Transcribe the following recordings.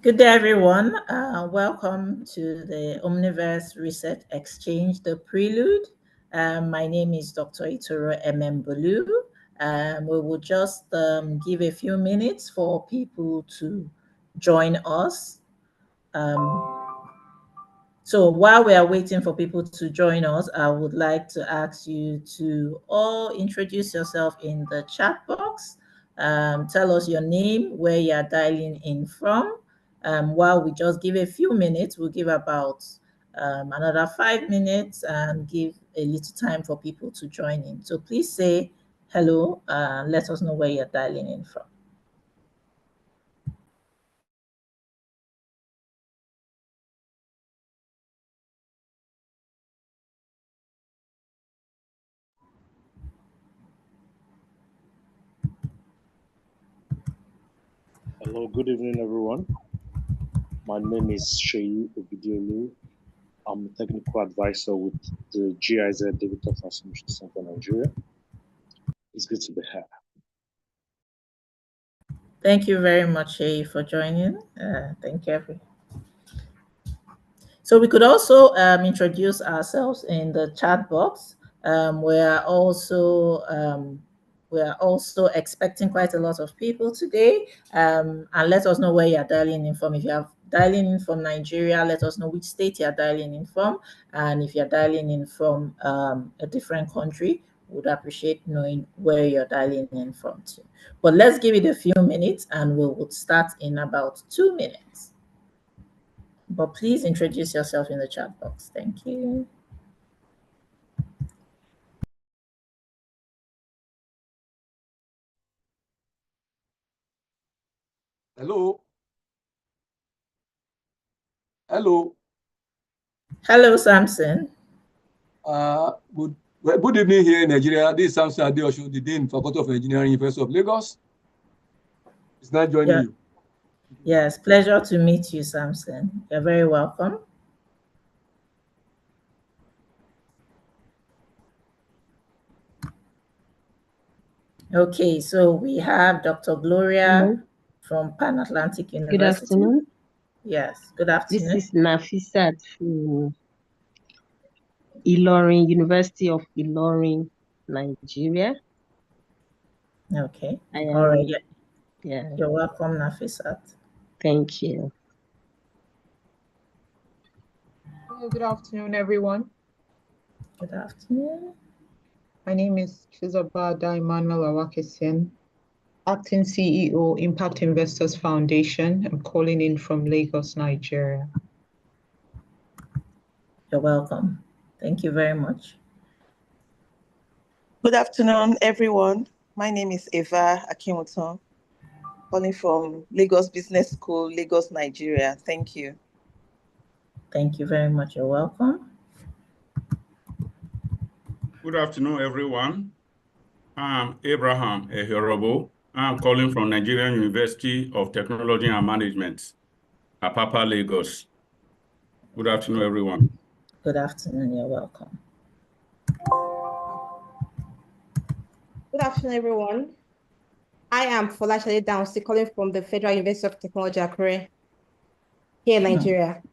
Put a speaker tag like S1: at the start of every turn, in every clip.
S1: Good day, everyone. Welcome to the Omniverse Research Exchange, the Prelude. My name is Dr. Itoro Bolu. We will just give a few minutes for people to join us. So while we are waiting for people to join us, I would like to ask you to all introduce yourself in the chat box. Tell us your name, where you're dialing in from. While we just give a few minutes, we'll give about another 5 minutes and give a little time for people to join in. So please say hello, let us know where you're dialing in from.
S2: Hello, good evening, everyone. My name is Sheyi Obidiolu. I'm a technical advisor with the GIZ Digital Transformation Center Nigeria. It's good to be here.
S1: Thank you very much, Shay, for joining. Thank you, everyone. So we could also introduce ourselves in the chat box. We are also expecting quite a lot of people today. And let us know where you're dialing in from. If you are dialing in from Nigeria, let us know which state you're dialing in from. And if you're dialing in from a different country, would appreciate knowing where you're dialing in from too. But let's give it a few minutes and we will start in about 2 minutes. But please introduce yourself in the chat box. Thank you.
S3: Hello. Hello.
S1: Hello, Samson.
S3: Good evening here in Nigeria. This is Samson Adeosho, the Dean, Faculty of Engineering, University of Lagos. It's nice joining you.
S1: Yes, pleasure to meet you, Samson. You're very welcome. Okay, so we have Dr. Gloria from Pan Atlantic University.
S4: Good afternoon.
S1: Yes, good afternoon.
S4: This is Nafisat from Ilorin, University of Ilorin, Nigeria.
S1: Okay. All right.
S4: Yeah.
S1: You're welcome, Nafisat.
S4: Thank you.
S5: Hello, good afternoon, everyone.
S1: Good afternoon.
S5: My name is Chizabada Emmanuel Awakesian, Acting CEO, Impact Investors Foundation. I'm calling in from Lagos, Nigeria.
S1: You're welcome. Thank you very much.
S6: Good afternoon, everyone. My name is Eva Akimoton, calling from Lagos Business School, Lagos, Nigeria. Thank you.
S1: Thank you very much. You're welcome.
S7: Good afternoon, everyone. I'm Abraham Ehorobo. I'm calling from Nigerian University of Technology and Management, Apapa, Lagos. Good afternoon, everyone.
S1: Good afternoon. You're welcome.
S8: Good afternoon, everyone. I am Folashade Downsi, calling from the Federal University of Technology, Akure, here in Nigeria.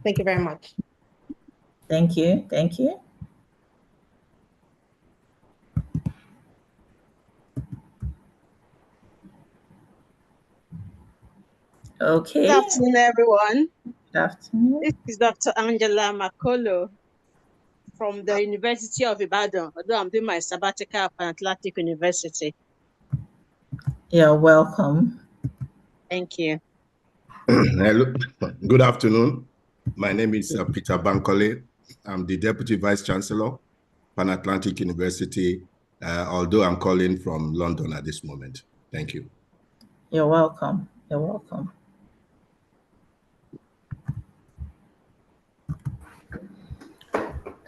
S8: Thank you very much.
S1: Thank you. Thank you. Okay.
S9: Good afternoon, everyone.
S1: Good afternoon.
S9: This is Dr. Angela Makolo from the University of Ibadan, although I'm doing my sabbatical at Atlantic University.
S1: You're welcome.
S9: Thank you.
S10: Hello. Good afternoon. My name is Peter Bankole. I'm the Deputy Vice Chancellor, Pan Atlantic University, although I'm calling from London at this moment. Thank you.
S1: You're welcome. You're welcome.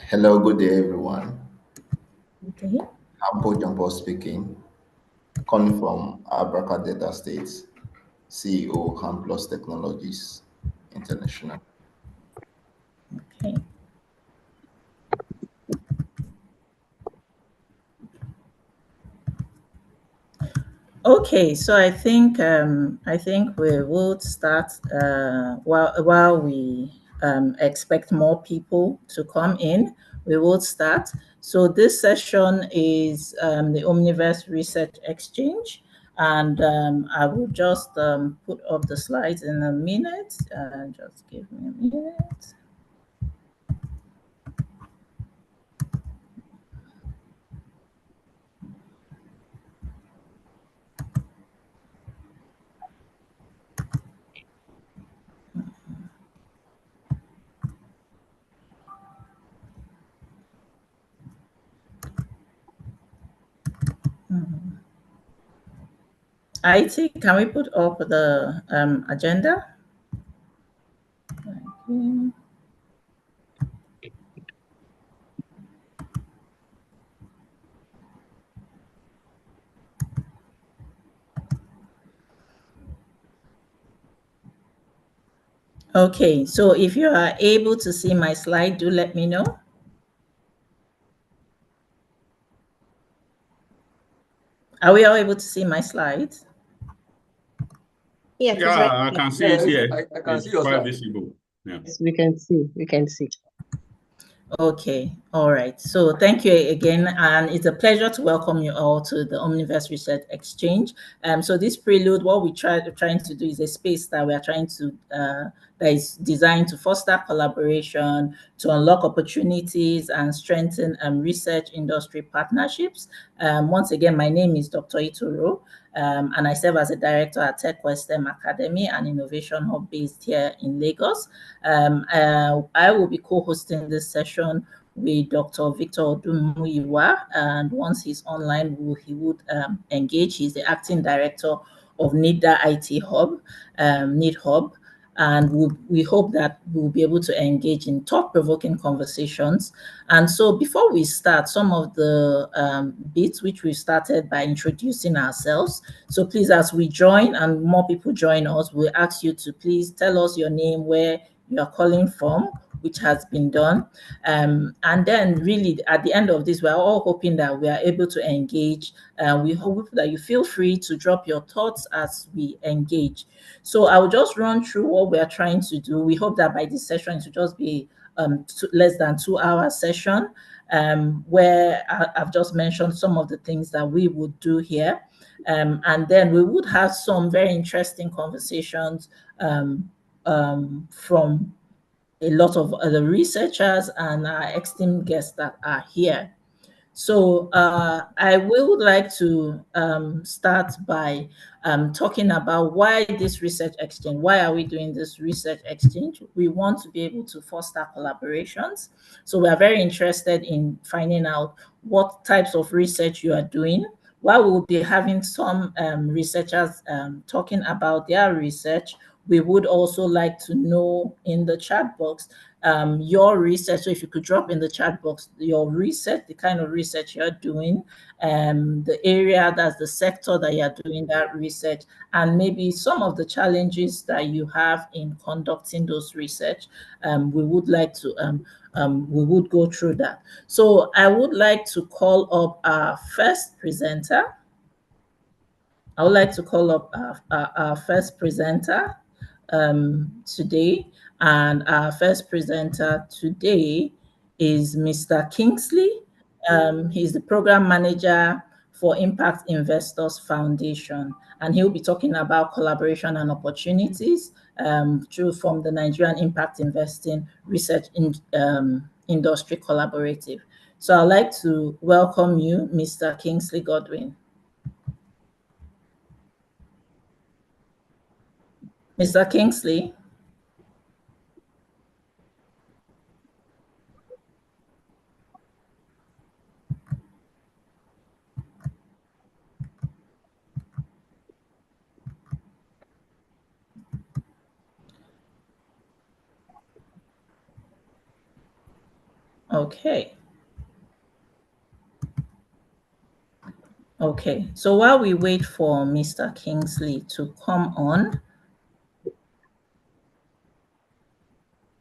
S11: Hello, good day, everyone.
S1: Okay.
S11: Ampo Jampo speaking, calling from Abraka Data States, CEO, Hamplus Technologies International.
S1: Okay. Okay, so I think we will start while we expect more people to come in. We will start. So this session is the Omniverse Research Exchange, and I will just put up the slides in a minute. Just give me a minute. IT, can we put up the agenda? Okay. Okay, so if you are able to see my slide, do let me know. Are we all able to see my slides?
S8: Yes,
S7: Yeah,
S8: right.
S7: I can see it here.
S3: I can see
S7: It's
S3: your
S7: quite
S3: slide.
S7: visible. Yeah.
S4: Yes, we can see. We can see.
S1: Okay, all right. So thank you again, and it's a pleasure to welcome you all to the Omniverse Research Exchange. So this Prelude, what we trying to do is a space that we are trying to that is designed to foster collaboration, to unlock opportunities, and strengthen research industry partnerships. Once again, my name is Dr. Ituro. And I serve as a director at TechWest Academy, an innovation hub based here in Lagos. I will be co-hosting this session with Dr. Victor Odumuyiwa, and once he's online, he would engage. He's the acting director of NIDA IT Hub, NID Hub. And we hope that we'll be able to engage in thought-provoking conversations. And so before we start, some of the bits which we started by introducing ourselves. So please, as we join and more people join us, we'll ask you to please tell us your name, where you are calling from, which has been done. And then really at the end of this, we're all hoping that we are able to engage. We hope that you feel free to drop your thoughts as we engage. So I will just run through what we are trying to do. We hope that by this session it will just be less than 2 hour session, where I've just mentioned some of the things that we would do here. And then we would have some very interesting conversations from a lot of other researchers and our esteemed guests that are here. So I would like to start by talking about why this research exchange. Why are we doing this research exchange? We want to be able to foster collaborations. So we are very interested in finding out what types of research you are doing. While we will be having some researchers talking about their research, we would also like to know in the chat box your research. So if you could drop in the chat box your research, the kind of research you're doing, the area, that's the sector that you're doing that research, and maybe some of the challenges that you have in conducting those research. We would like to we would go through that. So I would like to call up our first presenter. I would like to call up our first presenter today. And our first presenter today is Mr. Kingsley. He's the program manager for Impact Investors Foundation, and he'll be talking about collaboration and opportunities from the Nigerian Impact Investing Research Industry Collaborative. So I'd like to welcome you, Mr. Kingsley Godwin. Mr. Kingsley. Okay. Okay, so while we wait for Mr. Kingsley to come on.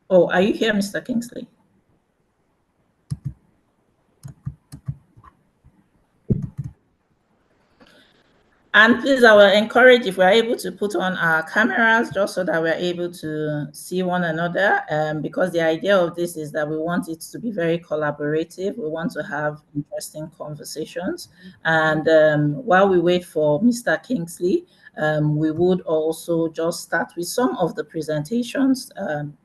S1: Oh, are you here, Mr. Kingsley? And please, I will encourage if we're able to put on our cameras just so that we're able to see one another. Because the idea of this is that we want it to be very collaborative. We want to have interesting conversations. And while we wait for Mr. Kingsley, we would also just start with some of the presentations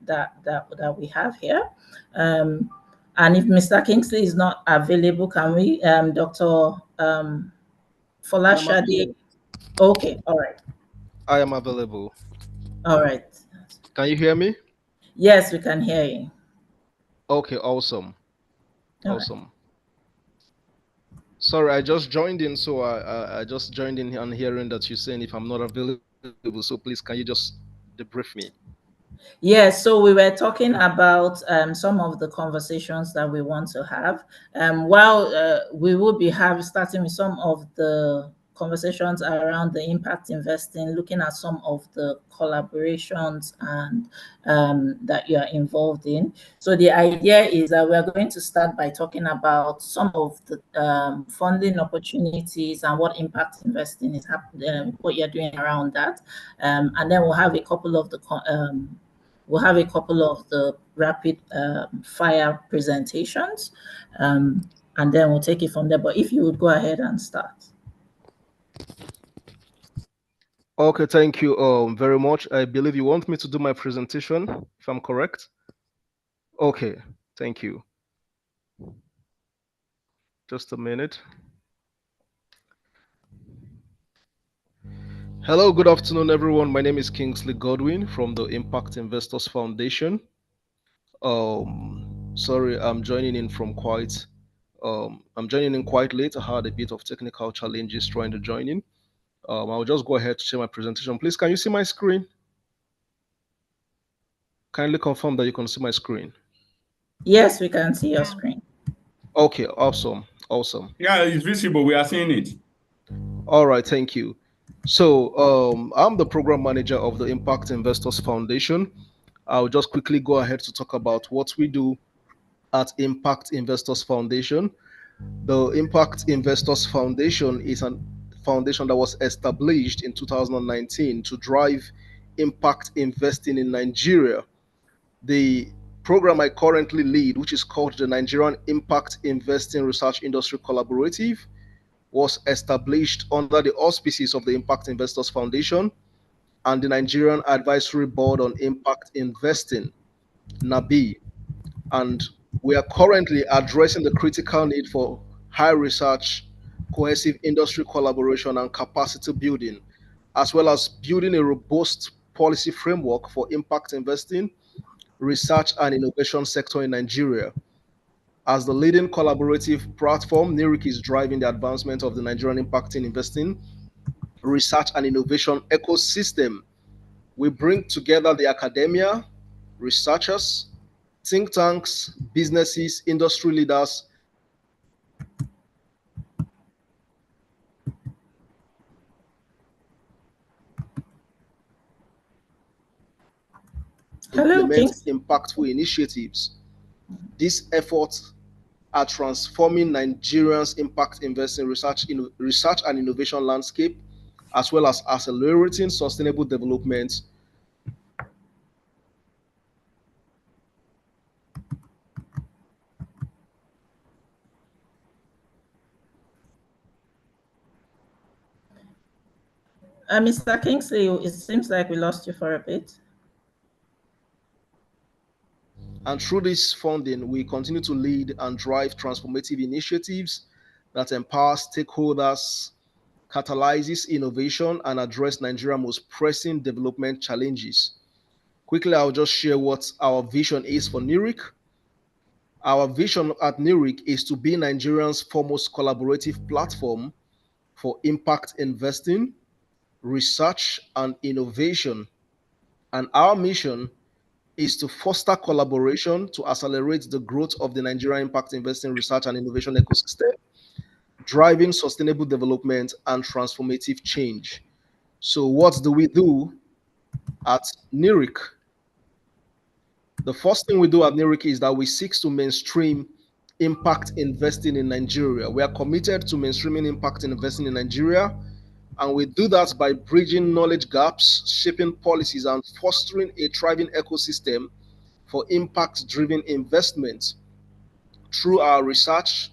S1: that we have here. And if Mr. Kingsley is not available, can we, Dr. Folashade? Okay, all right.
S12: I am available.
S1: All right.
S12: Can you hear me?
S1: Yes, we can hear you.
S12: Okay, awesome.
S1: All
S12: Awesome.
S1: right.
S12: Sorry, I just joined in, so I just joined in on hearing that you're saying if I'm not available. So please, can you just debrief me?
S1: Yes, so we were talking about some of the conversations that we want to have. While we will be starting with some of the conversations around the impact investing, looking at some of the collaborations and that you are involved in. So the idea is that we are going to start by talking about some of the funding opportunities and what impact investing is happening, what you're doing around that, and then we'll have a couple of the rapid fire presentations, and then we'll take it from there. But if you would go ahead and start.
S12: Okay, thank you very much. I believe you want me to do my presentation, if I'm correct. Okay, thank you. Just a minute. Hello, good afternoon, everyone. My name is Kingsley Godwin from the Impact Investors Foundation. Sorry, I'm joining in quite late. I had a bit of technical challenges trying to join in. I'll just go ahead to share my presentation. Please, can you see my screen? Kindly confirm that you can see my screen.
S1: Yes, we can see your screen.
S12: Okay, awesome.
S7: Yeah, it's visible. We are seeing it.
S12: All right, thank you. So I'm the program manager of the Impact Investors Foundation. I'll just quickly go ahead to talk about what we do at Impact Investors Foundation. The Impact Investors Foundation is a foundation that was established in 2019 to drive impact investing in Nigeria. The program I currently lead, which is called the Nigerian Impact Investing Research Industry Collaborative, was established under the auspices of the Impact Investors Foundation and the Nigerian Advisory Board on Impact Investing, NABI. And we are currently addressing the critical need for high research, cohesive industry collaboration, and capacity building, as well as building a robust policy framework for impact investing, research, and innovation sector in Nigeria. As the leading collaborative platform, NIRIC is driving the advancement of the Nigerian impact investing, research, and innovation ecosystem. We bring together the academia, researchers, think tanks, businesses, industry leaders. Implement impactful initiatives. These efforts are transforming Nigerians' impact investing research and innovation landscape, as well as accelerating sustainable development.
S1: Mr. Kingsley, it seems like we lost you for a bit.
S12: And through this funding, we continue to lead and drive transformative initiatives that empower stakeholders, catalyzes innovation, and address Nigeria's most pressing development challenges. Quickly, I'll just share what our vision is for NIRIC. Our vision at NIRIC is to be Nigeria's foremost collaborative platform for impact investing, research, and innovation. And our mission is to foster collaboration to accelerate the growth of the Nigerian impact investing, research, and innovation ecosystem, driving sustainable development and transformative change. So what do we do at NIRIC? The first thing we do at NIRIC is that we seek to mainstream impact investing in Nigeria. We are committed to mainstreaming impact investing in Nigeria And we do that by bridging knowledge gaps, shaping policies, and fostering a thriving ecosystem for impact-driven investment. Through our research,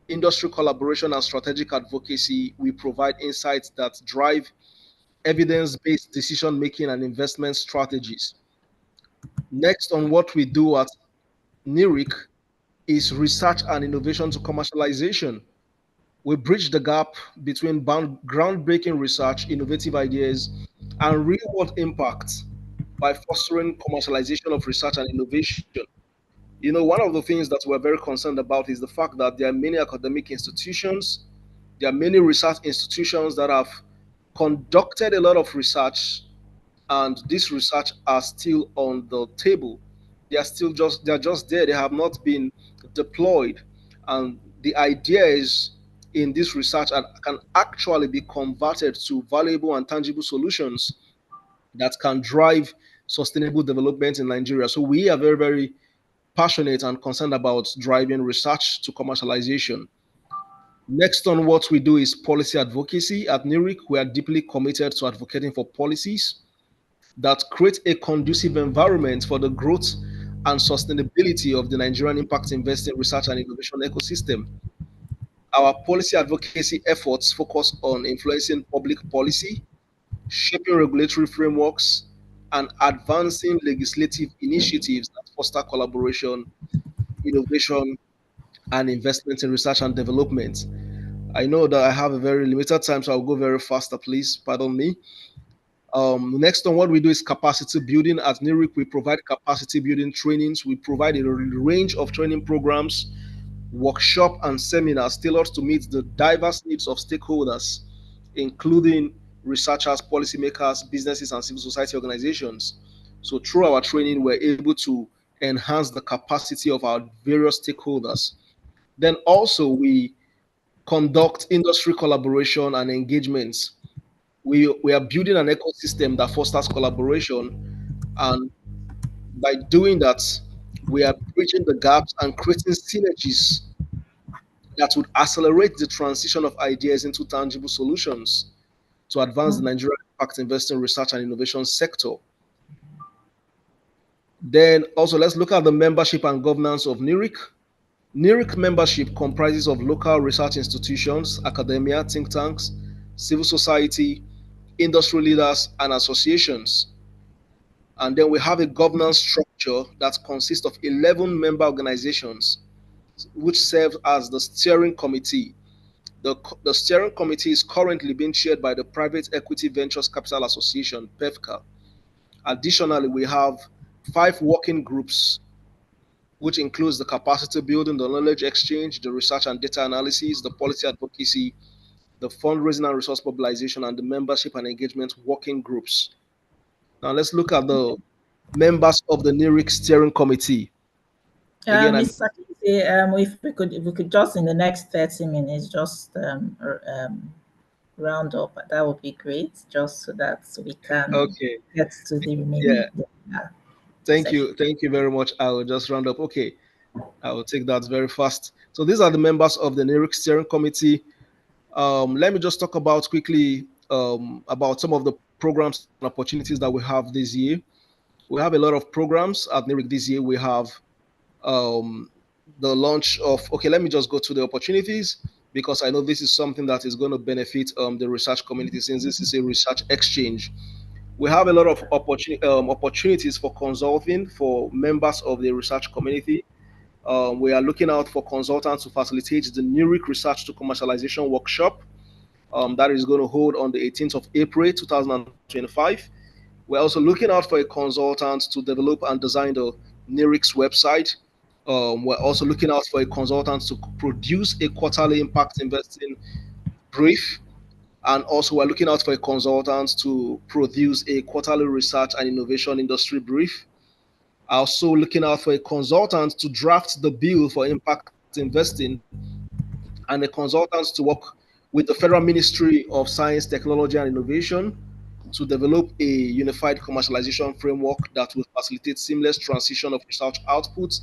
S12: industry collaboration, and strategic advocacy, we provide insights that drive evidence-based decision-making and investment strategies. Next on what we do at NIRIC is research and innovation to commercialization. We bridge the gap between groundbreaking research, innovative ideas, and real-world impact by fostering commercialization of research and innovation. One of the things that we're very concerned about is the fact that there are many academic institutions, there are many research institutions that have conducted a lot of research, and this research are still on the table. They're just there. They have not been deployed, and the ideas in this research can actually be converted to valuable and tangible solutions that can drive sustainable development in Nigeria. So we are very, very passionate and concerned about driving research to commercialization. Next on what we do is policy advocacy. At NIRIC, we are deeply committed to advocating for policies that create a conducive environment for the growth and sustainability of the Nigerian impact investing, research, and innovation ecosystem. Our policy advocacy efforts focus on influencing public policy, shaping regulatory frameworks, and advancing legislative initiatives that foster collaboration, innovation, and investment in research and development. I know that I have a very limited time, so I'll go very faster, please. Pardon me. Next on what we do is capacity building. At NIRIC, we provide capacity building trainings. We provide a range of training programs, workshop, and seminars tailored to meet the diverse needs of stakeholders, including researchers, policymakers, businesses, and civil society organizations. So through our training, we're able to enhance the capacity of our various stakeholders. Then also we conduct industry collaboration and engagements. We are building an ecosystem that fosters collaboration, and by doing that, we are bridging the gaps and creating synergies that would accelerate the transition of ideas into tangible solutions to advance the Nigerian impact investing, research, and innovation sector. Then also let's look at the membership and governance of NIRIC. NIRIC membership comprises of local research institutions, academia, think tanks, civil society, industry leaders, and associations. And then we have a governance structure that consists of 11 member organizations, which serve as the steering committee. The steering committee is currently being chaired by the Private Equity Ventures Capital Association, PEVCA. Additionally, we have 5 working groups, which includes the capacity building, the knowledge exchange, the research and data analysis, the policy advocacy, the fundraising and resource mobilization, and the membership and engagement working groups. Now let's look at the members of the NIRIC steering committee. Again,
S1: Mr. If we could just in the next 30 minutes just round up, that would be great, just so that we can get to the remaining.
S12: Thank you very much. I will just round up. Okay, I will take that very fast. So these are the members of the NIRIC steering committee. Let me just talk about quickly about some of the programs and opportunities that we have this year. We have a lot of programs at NIRIC this year. We have the launch of, let me just go to the opportunities, because I know this is something that is going to benefit the research community, since this is a research exchange. We have a lot of opportunities for consulting for members of the research community. We are looking out for consultants to facilitate the NIRIC Research to Commercialization Workshop that is going to hold on the 18th of April 2025. We're also looking out for a consultant to develop and design the NIRIC's website. We're also looking out for a consultant to produce a quarterly impact investing brief. And also we're looking out for a consultant to produce a quarterly research and innovation industry brief. Also looking out for a consultant to draft the bill for impact investing, and a consultant to work with the Federal Ministry of Science, Technology, and Innovation to develop a unified commercialization framework that will facilitate seamless transition of research outputs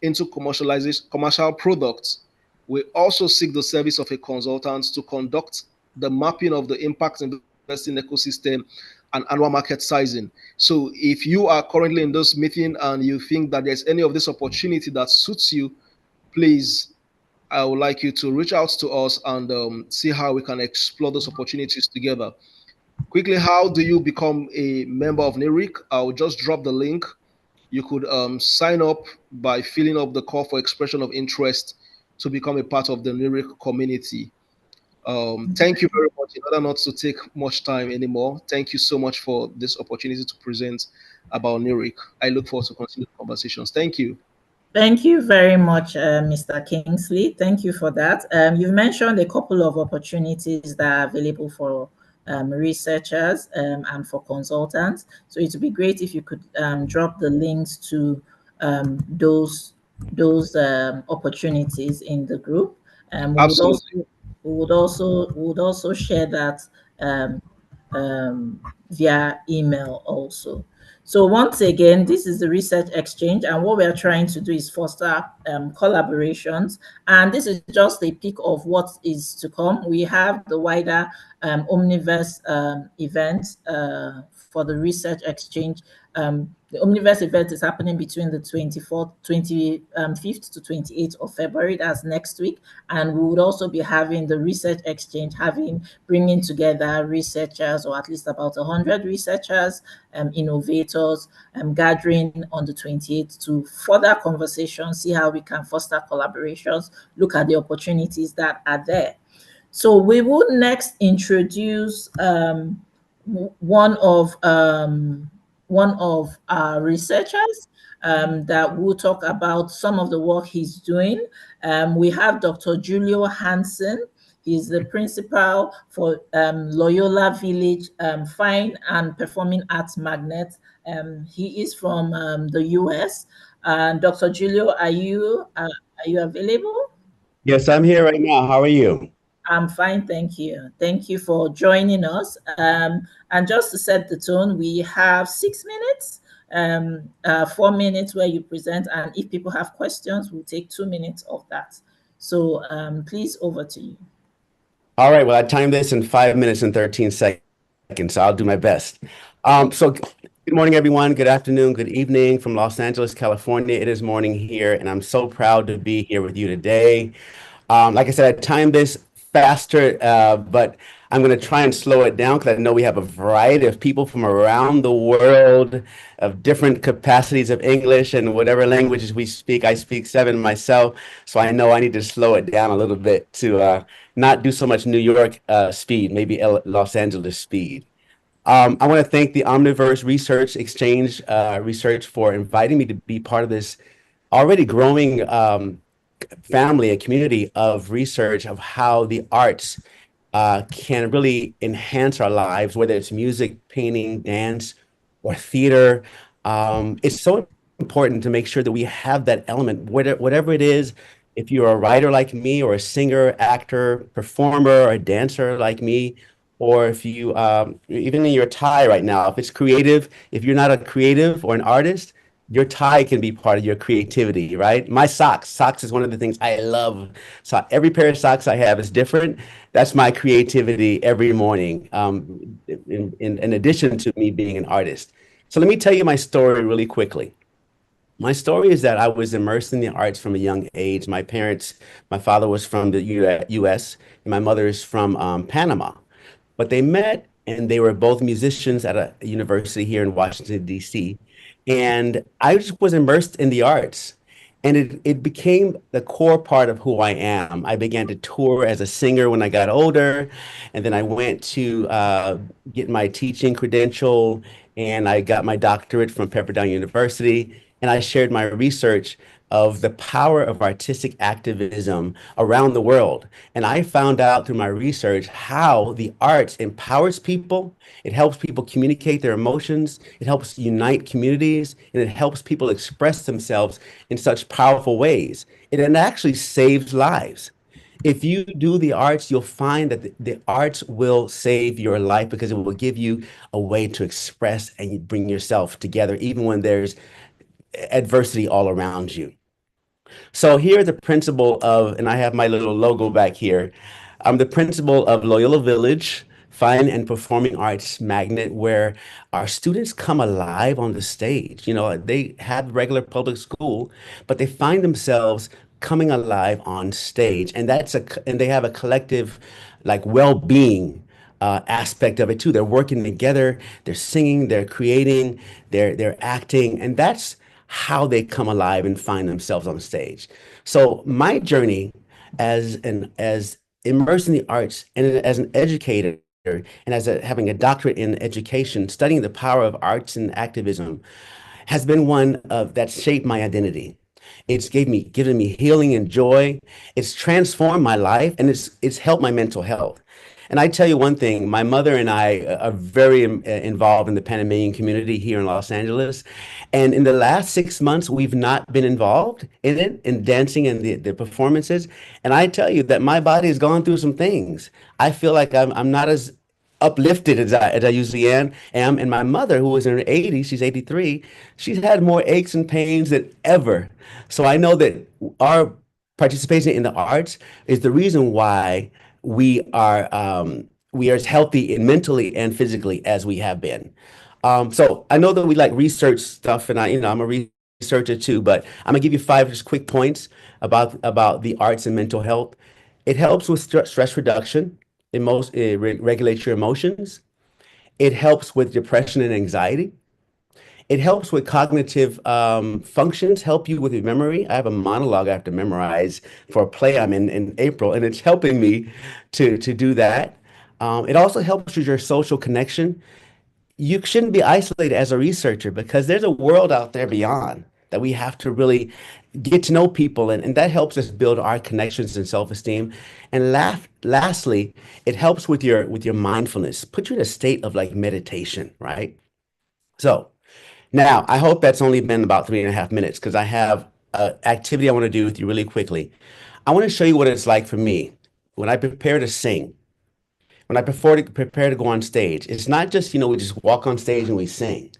S12: into commercial products. We also seek the service of a consultant to conduct the mapping of the impact investing ecosystem and annual market sizing. So if you are currently in this meeting and you think that there's any of this opportunity that suits you, please, I would like you to reach out to us and see how we can explore those opportunities together. Quickly, how do you become a member of NERIC? I'll just drop the link. You could sign up by filling up the call for expression of interest to become a part of the NERIC community. Thank you very much. In order not to take much time anymore, thank you so much for this opportunity to present about NERIC. I look forward to continue the conversations. Thank you.
S1: Thank you very much, Mr. Kingsley. Thank you for that. You've mentioned a couple of opportunities that are available for researchers and for consultants. So it would be great if you could drop the links to those opportunities in the group.
S12: Absolutely.
S1: We would also share that via email also. So once again, this is the Research Exchange, and what we are trying to do is foster collaborations. And this is just a peek of what is to come. We have the wider Omniverse event for the Research Exchange. The Omniverse event is happening between the 25th to 28th of February. That's next week. And we would also be having the Research Exchange, bringing together researchers, or at least about 100 researchers, innovators, gathering on the 28th to further conversations, see how we can foster collaborations, look at the opportunities that are there. So we will next introduce one of our researchers that will talk about some of the work he's doing. We have Dr. Julio Hansen. He's the principal for Loyola Village Fine and Performing Arts Magnet. He is from the US. Dr. Julio, are you available?
S13: Yes, I'm here right now. How are you?
S1: I'm fine, thank you. Thank you for joining us. And just to set the tone, we have 6 minutes, 4 minutes where you present, and if people have questions, we'll take 2 minutes of that. So please, over to you.
S13: All right, well, I timed this in 5 minutes and 13 seconds, so I'll do my best. So good morning, everyone. Good afternoon, good evening from Los Angeles, California. It is morning here, and I'm so proud to be here with you today. Like I said, I timed this faster, but I'm going to try and slow it down because I know we have a variety of people from around the world of different capacities of English and whatever languages we speak. I speak 7 myself, so I know I need to slow it down a little bit to not do so much New York speed, maybe Los Angeles speed. I want to thank the Omniverse Research Exchange Research for inviting me to be part of this already growing family, a community of research of how the arts can really enhance our lives, whether it's music, painting, dance, or theater. It's so important to make sure that we have that element, whatever it is. If you're a writer like me, or a singer, actor, performer, or a dancer like me, or if you, even in your tie right now, if it's creative, if you're not a creative or an artist, your tie can be part of your creativity, right? My socks is one of the things I love. So every pair of socks I have is different. That's my creativity every morning, in addition to me being an artist. So let me tell you my story really quickly. My story is that I was immersed in the arts from a young age. My father was from the US, and my mother is from Panama. But they met, and they were both musicians at a university here in Washington, D.C. And I just was immersed in the arts. And it became the core part of who I am. I began to tour as a singer when I got older. And then I went to get my teaching credential, and I got my doctorate from Pepperdine University. And I shared my research of the power of artistic activism around the world. And I found out through my research how the arts empowers people. It helps people communicate their emotions. It helps unite communities, and it helps people express themselves in such powerful ways. It actually saves lives. If you do the arts, you'll find that the arts will save your life because it will give you a way to express and bring yourself together, even when there's adversity all around you. So here's the principle of, and I have my little logo back here. I'm the principal of Loyola Village Fine and Performing Arts Magnet, where our students come alive on the stage. You know, they have regular public school, but they find themselves coming alive on stage, and and they have a collective, like, well-being aspect of it too. They're working together, they're singing, they're creating, they're acting, and that's how they come alive and find themselves on stage. So my journey as immersed in the arts and as an educator and having a doctorate in education, studying the power of arts and activism, has been one of that shaped my identity. It's given me healing and joy. It's transformed my life, and it's helped my mental health. And I tell you one thing, my mother and I are very involved in the Panamanian community here in Los Angeles. And in the last 6 months, we've not been involved in it, in dancing and the performances. And I tell you that my body has gone through some things. I feel like I'm not as uplifted as I usually am. And my mother, who is in her 80s, she's 83, she's had more aches and pains than ever. So I know that our participation in the arts is the reason why we are as healthy and mentally and physically as we have been. So I know that we like research stuff, and I'm a researcher too. But I'm gonna give you five just quick points about the arts and mental health. It helps with stress reduction. It regulates your emotions. It helps with depression and anxiety. It helps with cognitive functions, help you with your memory. I have a monologue I have to memorize for a play I'm in April, and it's helping me to do that. It also helps with your social connection. You shouldn't be isolated as a researcher because there's a world out there beyond that we have to really get to know people, and that helps us build our connections and self-esteem. And lastly, it helps with your mindfulness, put you in a state of like meditation, right? So now, I hope that's only been about 3.5 minutes because I have an activity I want to do with you really quickly. I want to show you what it's like for me when I prepare to sing, when I prepare to go on stage. It's not just, we just walk on stage and we sing.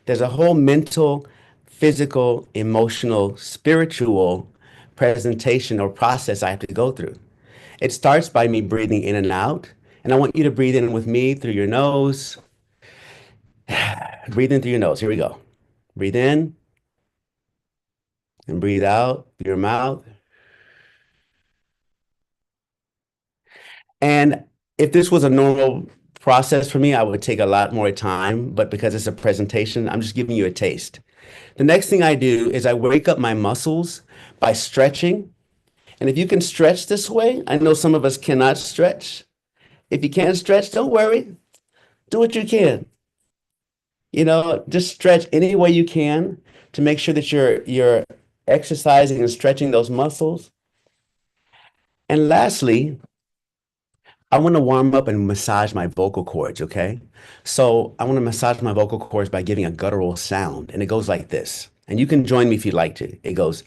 S13: There's a whole mental, physical, emotional, spiritual presentation or process I have to go through. It starts by me breathing in and out, and I want you to breathe in with me through your nose. Breathe in through your nose. Here we go. Breathe in and breathe out through your mouth. And if this was a normal process for me, I would take a lot more time, but because it's a presentation, I'm just giving you a taste. The next thing I do is I wake up my muscles by stretching. And if you can stretch this way, I know some of us cannot stretch. If you can't stretch, don't worry. Do what you can. Just stretch any way you can to make sure that you're exercising and stretching those muscles. And lastly, I want to warm up and massage my vocal cords, okay? So I want to massage my vocal cords by giving a guttural sound, and it goes like this. And you can join me if you'd like to. It goes,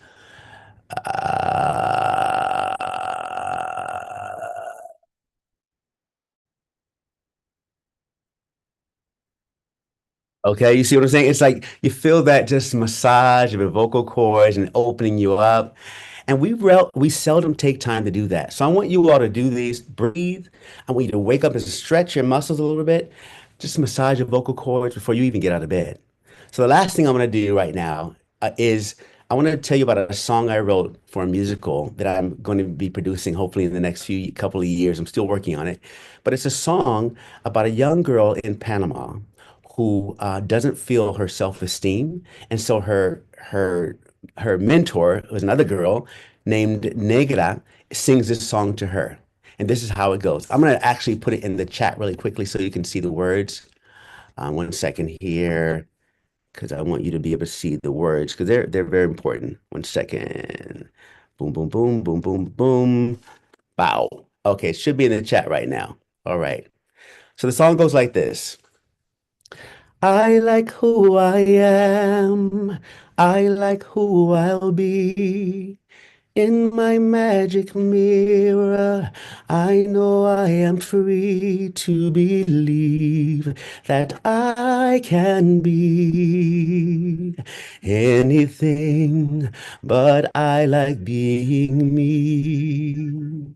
S13: okay, you see what I'm saying? It's like you feel that just massage of your vocal cords and opening you up. And we seldom take time to do that. So I want you all to do these. Breathe. I want you to wake up and stretch your muscles a little bit. Just massage your vocal cords before you even get out of bed. So the last thing I'm going to do right now is I want to tell you about a song I wrote for a musical that I'm going to be producing hopefully in the next couple of years. I'm still working on it. But it's a song about a young girl in Panama who doesn't feel her self-esteem. And so her mentor, who's another girl named Negra, sings this song to her. And this is how it goes. I'm going to actually put it in the chat really quickly so you can see the words. 1 second here, because I want you to be able to see the words, because they're very important. 1 second. Boom, boom, boom, boom, boom, boom. Bow. Okay, it should be in the chat right now. All right. So the song goes like this. I like who I am. I like who I'll be. In my magic mirror, I know I am free to believe that I can be anything, but I like being me.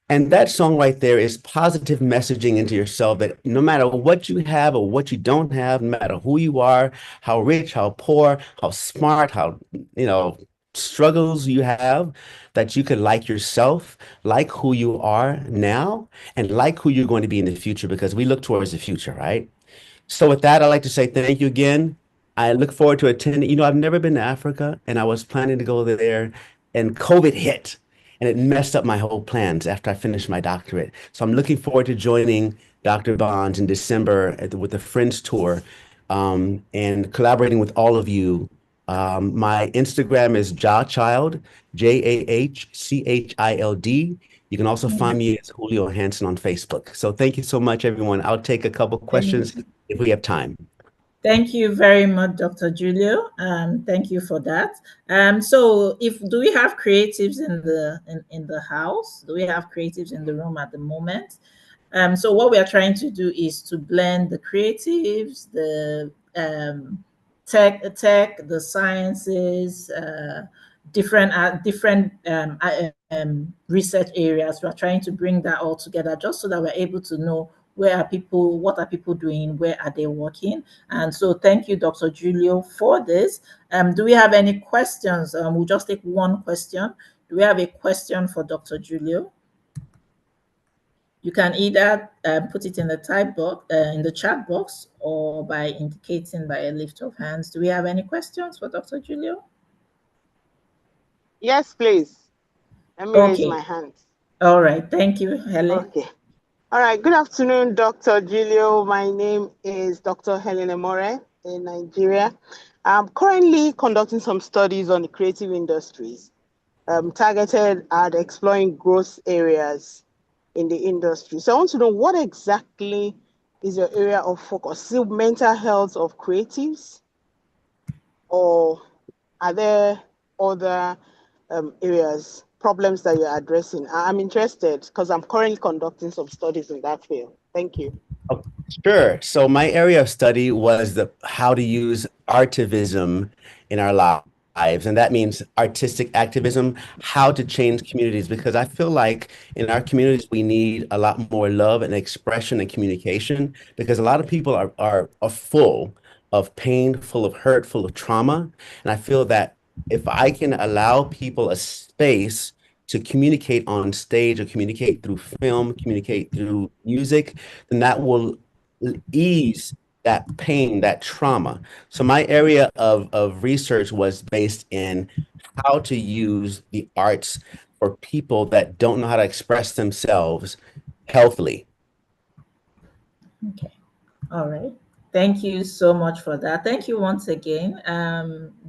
S13: And that song right there is positive messaging into yourself that no matter what you have or what you don't have, no matter who you are, how rich, how poor, how smart, how, struggles you have, that you could like yourself, like who you are now, and like who you're going to be in the future, because we look towards the future, right? So with that, I'd like to say thank you again. I look forward to attending. I've never been to Africa, and I was planning to go there, and COVID hit, and it messed up my whole plans after I finished my doctorate. So I'm looking forward to joining Dr. Bonds in December with the Friends Tour, and collaborating with all of you. My Instagram is Jahchild, Jahchild. You can also find me as Julio Hansen on Facebook. So thank you so much, everyone. I'll take a couple questions if we have time.
S1: Thank you very much, Dr. Julio. Thank you for that. So do we have creatives in the house? Do we have creatives in the room at the moment? So what we are trying to do is to blend the creatives, the tech, the sciences, different research areas. We are trying to bring that all together just so that we're able to know what are people doing, where are they working. And so thank you, Dr. Julio, for this. Do we have any questions? We'll just take one question. Do we have a question for Dr. Julio? You can either put it in the type box, in the chat box, or by indicating by a lift of hands. Do we have any questions for Dr. Julio?
S9: Yes, please. Let me raise my hand.
S1: All right. Thank you, Helen.
S9: Okay. All right. Good afternoon, Dr. Julio. My name is Dr. Helen Emore in Nigeria. I'm currently conducting some studies on the creative industries, targeted at exploring growth areas in the industry. So I want to know, what exactly is your area of focus? Is it mental health of creatives, or are there other areas, problems that you're addressing? I'm interested because I'm currently conducting some studies in that field. Thank you.
S13: Oh, sure. So my area of study was how to use artivism in our lives. And that means artistic activism, how to change communities, because I feel like in our communities, we need a lot more love and expression and communication, because a lot of people are full of pain, full of hurt, full of trauma. And I feel that if I can allow people a space to communicate on stage or communicate through film, communicate through music, then that will ease that pain, that trauma. So my area of research was based in how to use the arts for people that don't know how to express themselves healthily.
S1: Okay. All right. Thank you so much for that. Thank you once again,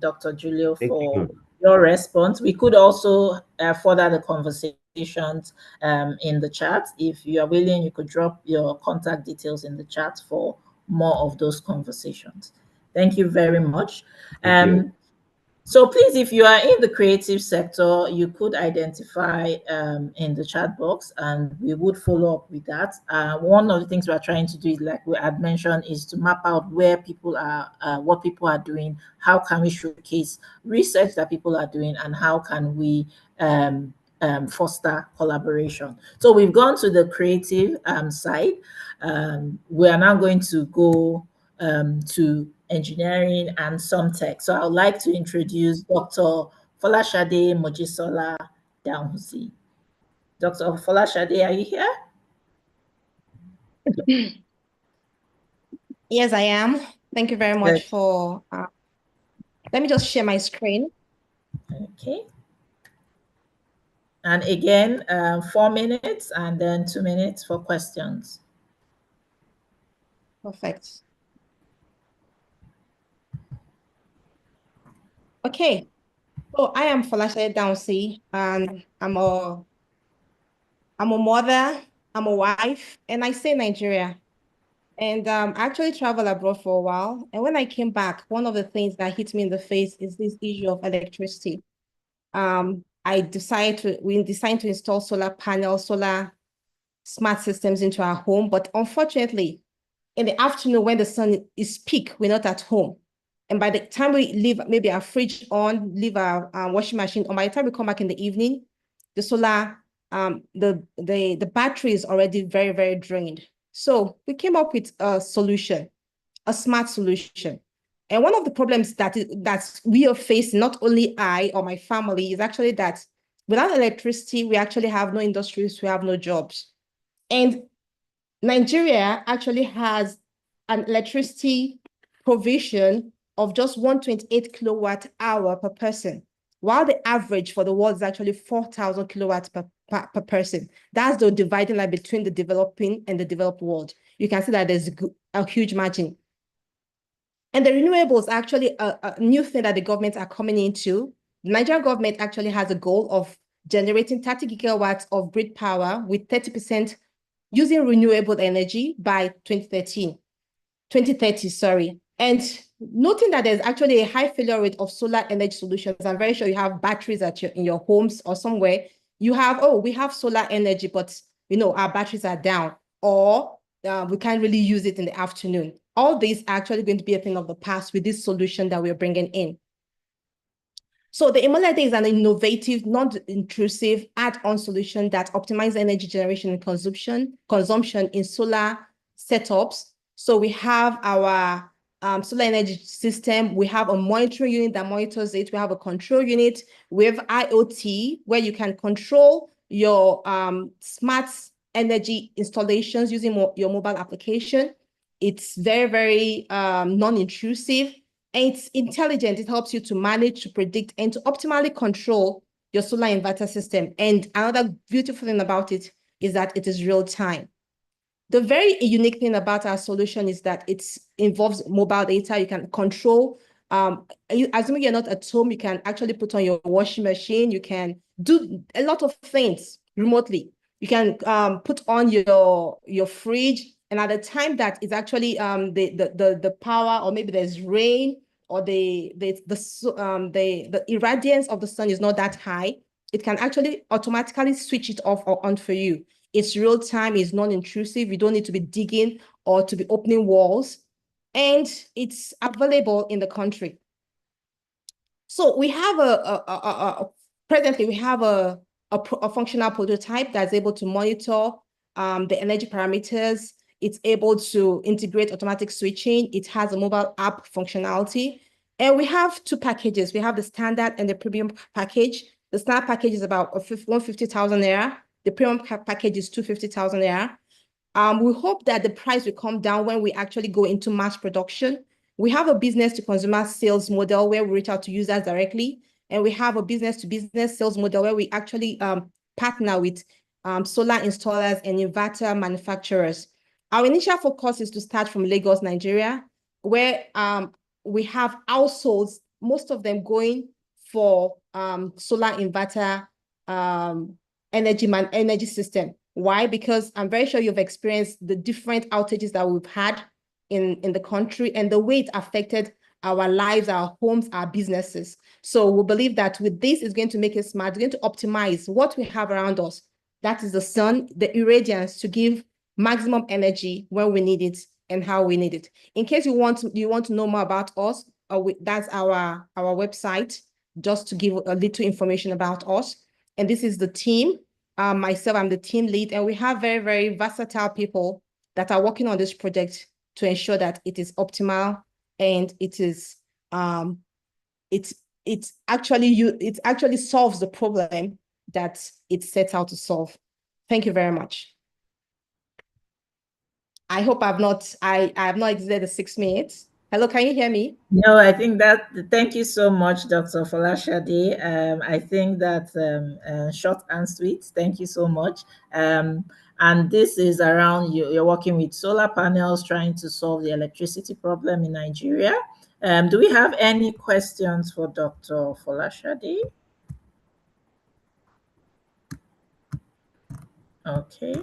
S1: Dr. Julio, for your response. We could also further the conversations in the chat. If you are willing, you could drop your contact details in the chat for more of those conversations. Thank you very much. So please, if you are in the creative sector, you could identify in the chat box, and we would follow up with that. One of the things we are trying to do, is, like we had mentioned, is to map out where people are, what people are doing, how can we showcase research that people are doing, and how can we foster collaboration. So we've gone to the creative side. We are now going to go to engineering and some tech. So I would like to introduce Dr. Folashade Mojisola Downhusi. Dr. Folashade, are you here?
S8: Yes, I am. Thank you very much for, let me just share my screen.
S1: Okay. And again, 4 minutes and then 2 minutes for questions.
S8: Perfect. Okay, so I am Folashade Downhusi, and I'm a mother, I'm a wife, and I stay in Nigeria. And I actually traveled abroad for a while. And when I came back, one of the things that hit me in the face is this issue of electricity. We decided to install solar panels, solar smart systems into our home. But unfortunately, in the afternoon when the sun is peak, we're not at home. And by the time we leave maybe our fridge on, leave our washing machine, or by the time we come back in the evening, the solar the battery is already very, very drained. So we came up with a solution, a smart solution. And one of the problems that we are facing, not only I or my family, is actually that without electricity, we actually have no industries, we have no jobs. And Nigeria actually has an electricity provision of just 128 kilowatt hour per person, while the average for the world is actually 4,000 kilowatts per person. That's the dividing line between the developing and the developed world. You can see that there's a huge margin. And the renewables are actually a new thing that the government are coming into. The Nigerian government actually has a goal of generating 30 gigawatts of grid power with 30% using renewable energy by 2030, sorry. And noting that there's actually a high failure rate of solar energy solutions, I'm very sure you have batteries in your homes or somewhere. You have, oh, we have solar energy, but our batteries are down, or we can't really use it in the afternoon. All these are actually going to be a thing of the past with this solution that we're bringing in. So the Imolade is an innovative, non-intrusive add-on solution that optimizes energy generation and consumption in solar setups. So we have our solar energy system. We have a monitoring unit that monitors it. We have a control unit. We have IoT, where you can control your smart energy installations using your mobile application. It's very, very non-intrusive. And it's intelligent. It helps you to manage, to predict, and to optimally control your solar inverter system. And another beautiful thing about it is that it is real time. The very unique thing about our solution is that it involves mobile data. You can control, assuming you're not at home, you can actually put on your washing machine. You can do a lot of things remotely. You can put on your fridge. And at the time that it's actually the power, or maybe there's rain, or the irradiance of the sun is not that high, it can actually automatically switch it off or on for you. It's real time, it's non-intrusive. You don't need to be digging or to be opening walls, and it's available in the country. So we have presently we have a functional prototype that's able to monitor the energy parameters. It's able to integrate automatic switching. It has a mobile app functionality. And we have two packages. We have the standard and the premium package. The standard package is about 150,000 naira. The premium package is 250,000 naira. We hope that the price will come down when we actually go into mass production. We have a business to consumer sales model where we reach out to users directly. And we have a business to business sales model where we actually partner with solar installers and inverter manufacturers. Our initial focus is to start from Lagos, Nigeria, where we have households, most of them going for solar inverter energy system. Why? Because I'm very sure you've experienced the different outages that we've had in the country and the way it affected our lives, our homes, our businesses. So we believe that with this, it's going to make it smart. It's going to optimize what we have around us. That is the sun, the irradiance, to give maximum energy when we need it and how we need it. In case you want to know more about us, that's our website, just to give a little information about us. And this is the team. Myself, I'm the team lead, and we have very, very versatile people that are working on this project to ensure that it is optimal and it is it actually solves the problem that it sets out to solve. Thank you very much. I hope I have not exceeded the 6 minutes. Hello, can you hear me?
S1: No, I think thank you so much, Dr. Folashade. I think that short and sweet. Thank you so much. And this is around you're working with solar panels, trying to solve the electricity problem in Nigeria. Do we have any questions for Dr. Folashade? Okay.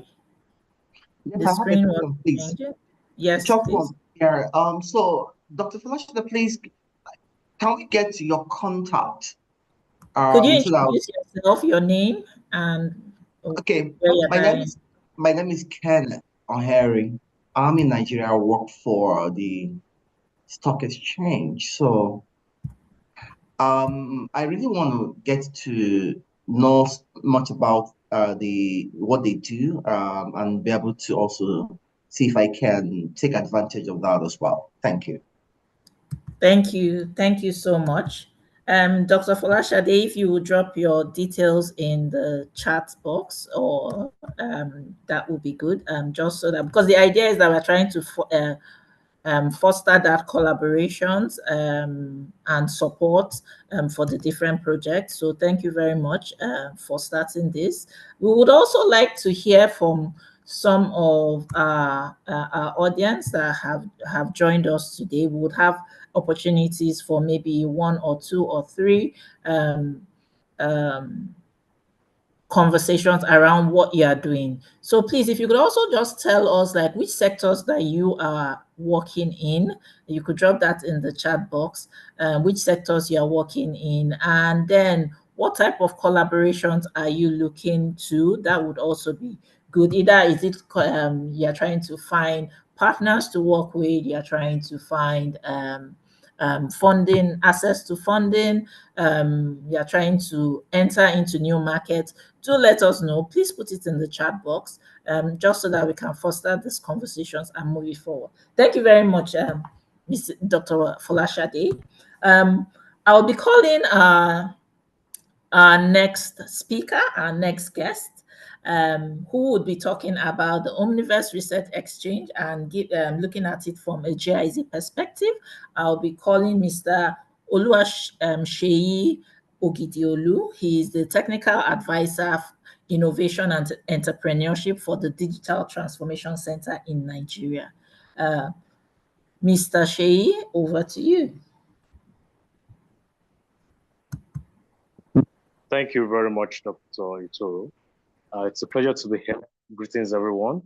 S14: Yes,
S1: The
S14: I have a
S1: screen was
S14: question, please.
S1: changing. Yes,
S14: Short
S1: please.
S14: one here. So Dr. Folashade, please, can we get your contact?
S1: Could you
S14: So that
S1: introduce yourself, your name, and
S14: okay,
S1: where you're
S14: my name is Ken O'Hary. I'm in Nigeria. I work for the stock exchange. So I really want to get to know much about what they do, and be able to also see if I can take advantage of that as well. Thank you.
S1: Thank you. Thank you so much. Dr. Folashade, if you would drop your details in the chat box, or that would be good. Just so that, because the idea is that we're trying to foster that collaborations and support for the different projects. So thank you very much for starting this. We would also like to hear from some of our audience that have joined us today. We would have opportunities for maybe one or two or three conversations around what you are doing. So please, if you could also just tell us like which sectors that you are working in, you could drop that in the chat box, which sectors you are working in, and then what type of collaborations are you looking to? That would also be good. Either is it you're trying to find partners to work with, you're trying to find funding, access to funding, you're trying to enter into new markets. Do let us know. Please put it in the chat box, just so that we can foster these conversations and move it forward. Thank you very much, Ms. Dr. Folashade. I'll be calling our next speaker, our next guest, who would be talking about the Omniverse Research Exchange and looking at it from a GIZ perspective. I'll be calling Mr. Oluwaseyi Ogidiolu. He is the Technical Advisor, Innovation and Entrepreneurship for the Digital Transformation Center in Nigeria. Mr. Sheyi, over to you.
S2: Thank you very much, Dr. Itoro. It's a pleasure to be here. Greetings, everyone.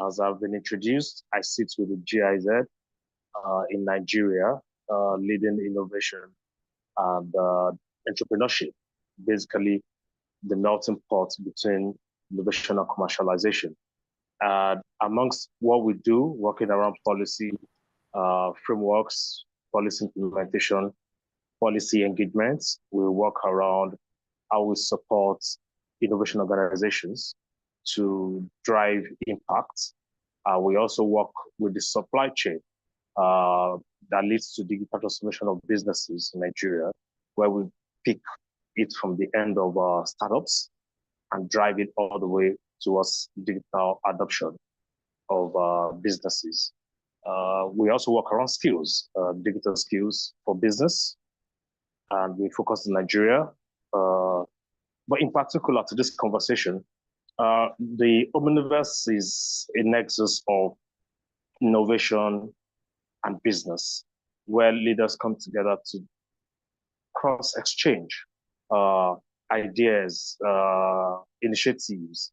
S2: As I've been introduced, I sit with the GIZ in Nigeria, leading innovation and entrepreneurship, basically the melting pot between innovation and commercialization. Amongst what we do, working around policy frameworks, policy implementation, policy engagements, we work around how we support innovation organizations to drive impact. We also work with the supply chain that leads to digital transformation of businesses in Nigeria, where we pick it from the end of startups and drive it all the way towards digital adoption of businesses. We also work around skills, digital skills for business, and we focus in Nigeria. But in particular to this conversation, the Omniverse is a nexus of innovation and business, where leaders come together to cross-exchange ideas, initiatives,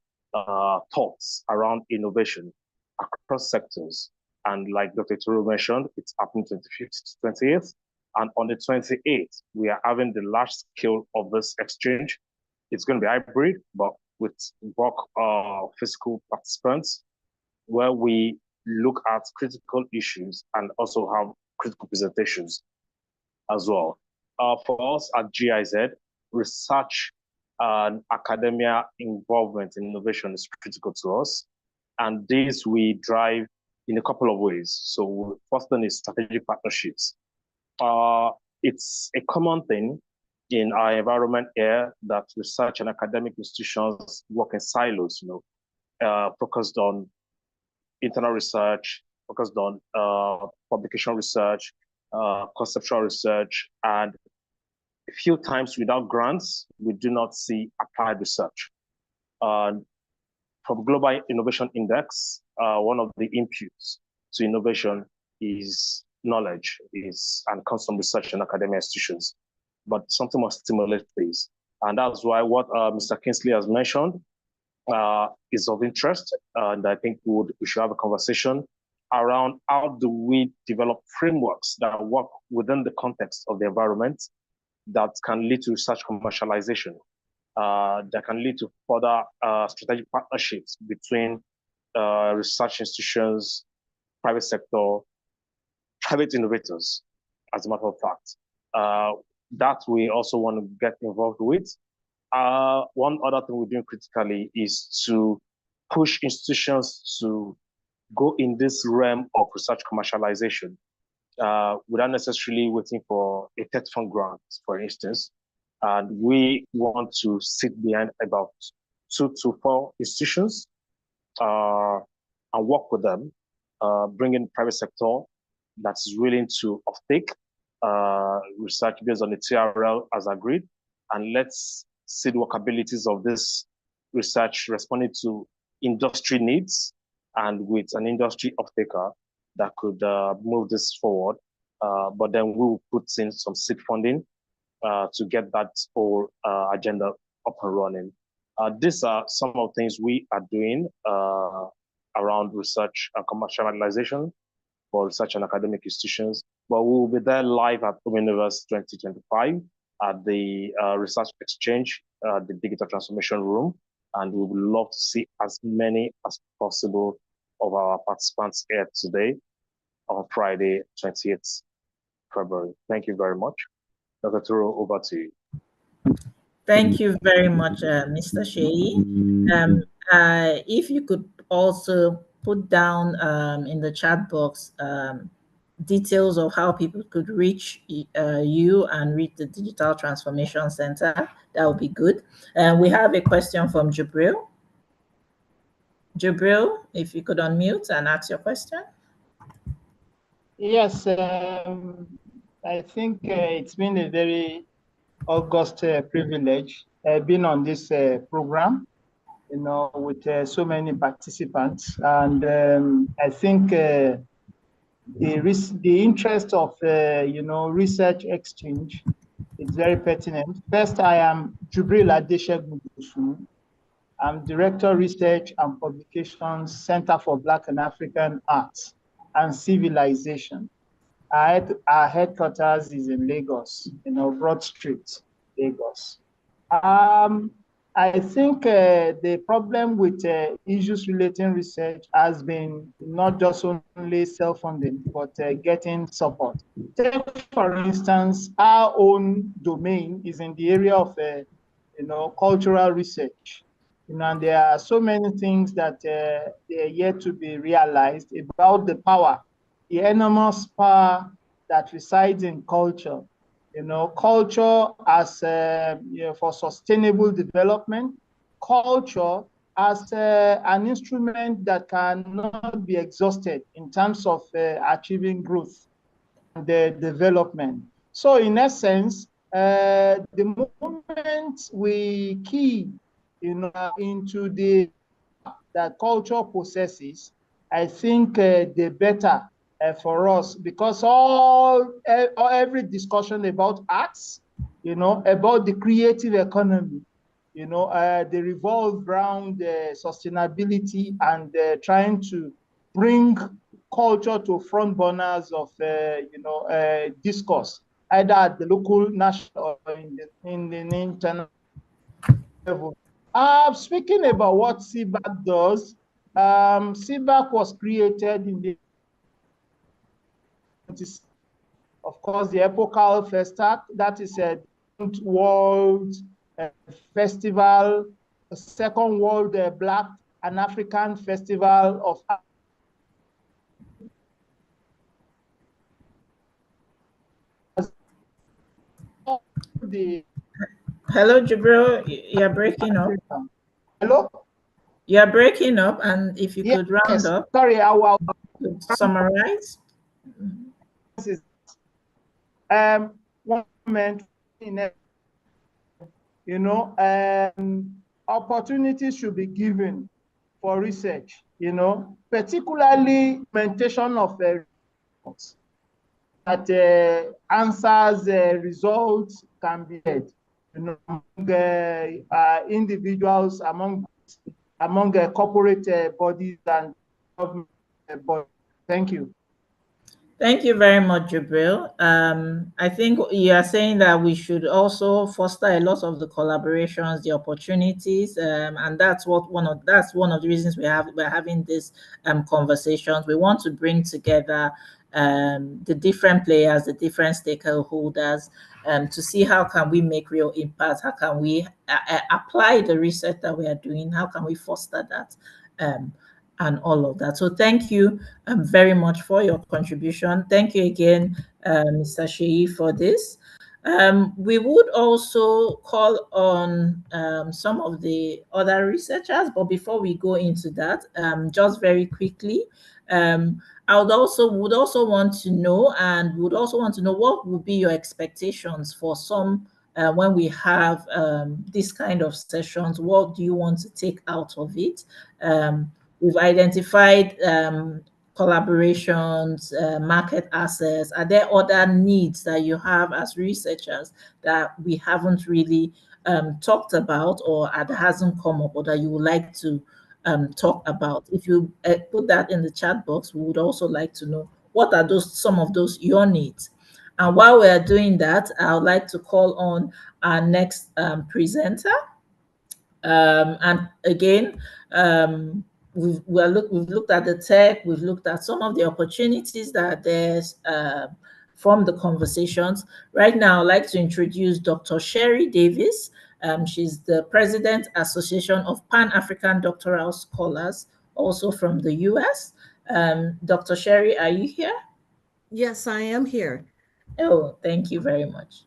S2: thoughts around innovation across sectors. And like Dr. Toro mentioned, it's happening 25th to 28th. And on the 28th, we are having the large scale of this exchange. It's going to be hybrid, but with bulk physical participants, where we look at critical issues and also have critical presentations as well. For us at GIZ, research and academia involvement in innovation is critical to us. And this we drive in a couple of ways. So first one is strategic partnerships. It's a common thing in our environment here that research and academic institutions work in silos, focused on internal research, focused on publication research, conceptual research, and a few times without grants, we do not see applied research. From Global Innovation Index, one of the inputs to innovation is knowledge, and comes from research and academic institutions. But something must stimulate this. And that's why what Mr. Kingsley has mentioned is of interest. And I think we should have a conversation around how do we develop frameworks that work within the context of the environment that can lead to research commercialization, that can lead to further strategic partnerships between research institutions, private sector, private innovators, as a matter of fact. That we also want to get involved with. one other thing we're doing critically is to push institutions to go in this realm of research commercialization without necessarily waiting for a tech fund grant, for instance. And we want to sit behind about 2 to 4 institutions and work with them, bring in private sector that's willing to offtake research based on the TRL as agreed, and let's see the workabilities of this research responding to industry needs and with an industry offtaker that could move this forward. But then we will put in some seed funding to get that whole agenda up and running. These are some of the things we are doing around research and commercialization for research and academic institutions. But we will be there live at Omniverse 2025 at the Research Exchange, the Digital Transformation Room. And we would love to see as many as possible of our participants here today on Friday, 28th February. Thank you very much. Dr. Turo, over to you.
S1: Thank you very much, Mr. Sheyi. If you could also put down in the chat box details of how people could reach you and reach the Digital Transformation Center, that would be good. We have a question from Jibril. Jibril, if you could unmute and ask your question.
S15: Yes, I think it's been a very august privilege being on this program, you know, with so many participants. And I think the interest of, you know, research exchange is very pertinent. First, I am Jibril Adeshegun. I'm Director Research and Publications, Center for Black and African Arts and Civilization. Our headquarters is in Lagos, you know, Broad Street, Lagos. I think the problem with issues relating research has been not just only self-funding, but getting support. Take, for instance, our own domain is in the area of, you know, cultural research. You know, and there are so many things that they're yet to be realized about the power, the enormous power that resides in culture. You know, culture as you know, for sustainable development, culture as an instrument that cannot be exhausted in terms of achieving growth and development. So in essence, the moment we key, you know, into the that culture possesses, I think the better for us, because every discussion about arts, you know, about the creative economy, you know, they revolve around sustainability and trying to bring culture to front burners of, you know, discourse, either at the local, national, or in the international level. Speaking about what CBAC does, CBAC was created in the, of course, the epochal FESTAC, that is a World Festival, a Second World Black and African Festival of the.
S1: Hello, Jibril, you're breaking up.
S15: Hello?
S1: You're breaking up, and if you could round up.
S15: Sorry, I will
S1: summarize.
S15: One moment, you know, opportunities should be given for research, you know, particularly implementation of that answers, results can be had, you know, among individuals, among corporate bodies and government bodies. Thank you.
S1: Thank you very much, Jibril. I think you are saying that we should also foster a lot of the collaborations, the opportunities, and that's one of the reasons we're having this conversations. We want to bring together the different players, the different stakeholders, to see how can we make real impact, how can we apply the research that we are doing, how can we foster that, and all of that. So thank you very much for your contribution. Thank you again, Mr. Sheyi, for this. We would also call on some of the other researchers, but before we go into that, just very quickly, I would also want to know, and would also want to know, what would be your expectations for some when we have this kind of sessions? What do you want to take out of it? We've identified collaborations, market access. Are there other needs that you have as researchers that we haven't really talked about, or that hasn't come up, or that you would like to talk about? If you put that in the chat box, we would also like to know what are some of those your needs. And while we are doing that, I would like to call on our next presenter. And again, we've looked at the tech, we've looked at some of the opportunities that there's from the conversations. Right now, I'd like to introduce Dr. Sherry Davis. She's the President, Association of Pan-African Doctoral Scholars, also from the US. Dr. Sherry, are you here?
S16: Yes, I am here.
S1: Oh, thank you very much.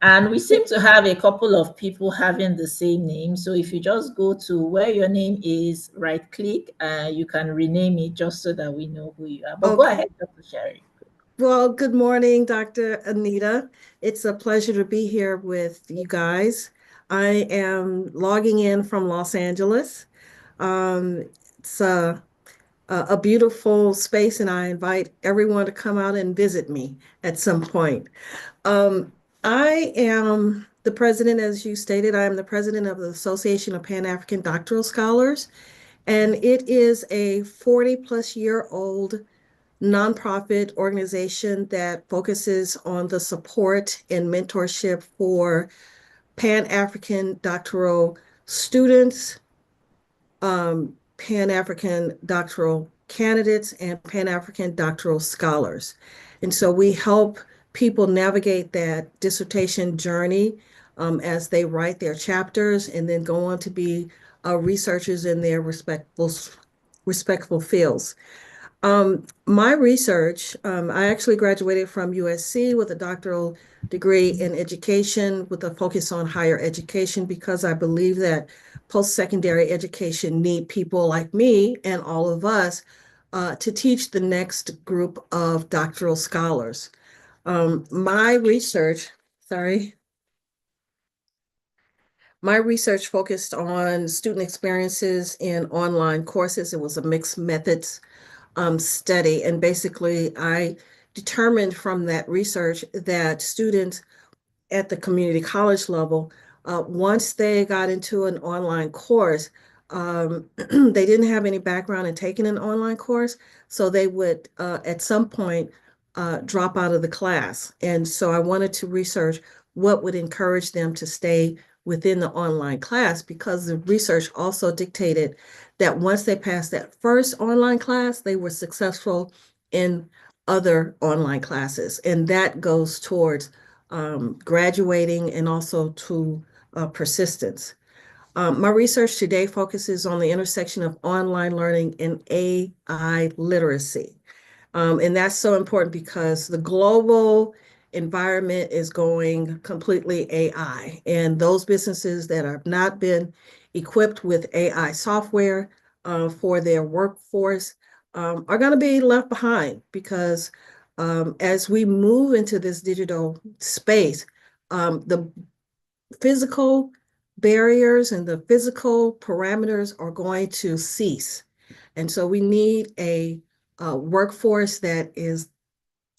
S1: And we seem to have a couple of people having the same name. So if you just go to where your name is, right click, you can rename it just so that we know who you are. But go ahead, Dr. Sherry.
S16: Well, good morning, Dr. Anita. It's a pleasure to be here with you guys. I am logging in from Los Angeles. It's a beautiful space, and I invite everyone to come out and visit me at some point. I am the president, as you stated. I am the president of the Association of Pan-African Doctoral Scholars, and it is a 40-plus-year-old nonprofit organization that focuses on the support and mentorship for Pan-African doctoral students, Pan-African doctoral candidates, and Pan-African doctoral scholars. And so we help people navigate that dissertation journey as they write their chapters and then go on to be researchers in their respectful fields. My research, I actually graduated from USC with a doctoral degree in education with a focus on higher education, because I believe that post-secondary education need people like me and all of us to teach the next group of doctoral scholars. My research focused on student experiences in online courses. It was a mixed methods study. And basically, I determined from that research that students at the community college level, once they got into an online course, they didn't have any background in taking an online course, so they would at some point drop out of the class. And so I wanted to research what would encourage them to stay within the online class, because the research also dictated that once they passed that first online class, they were successful in other online classes. And that goes towards graduating and also to persistence. My research today focuses on the intersection of online learning and AI literacy. And that's so important because the global environment is going completely AI. And those businesses that have not been equipped with AI software for their workforce are going to be left behind, because as we move into this digital space, the physical barriers and the physical parameters are going to cease. And so we need a workforce that is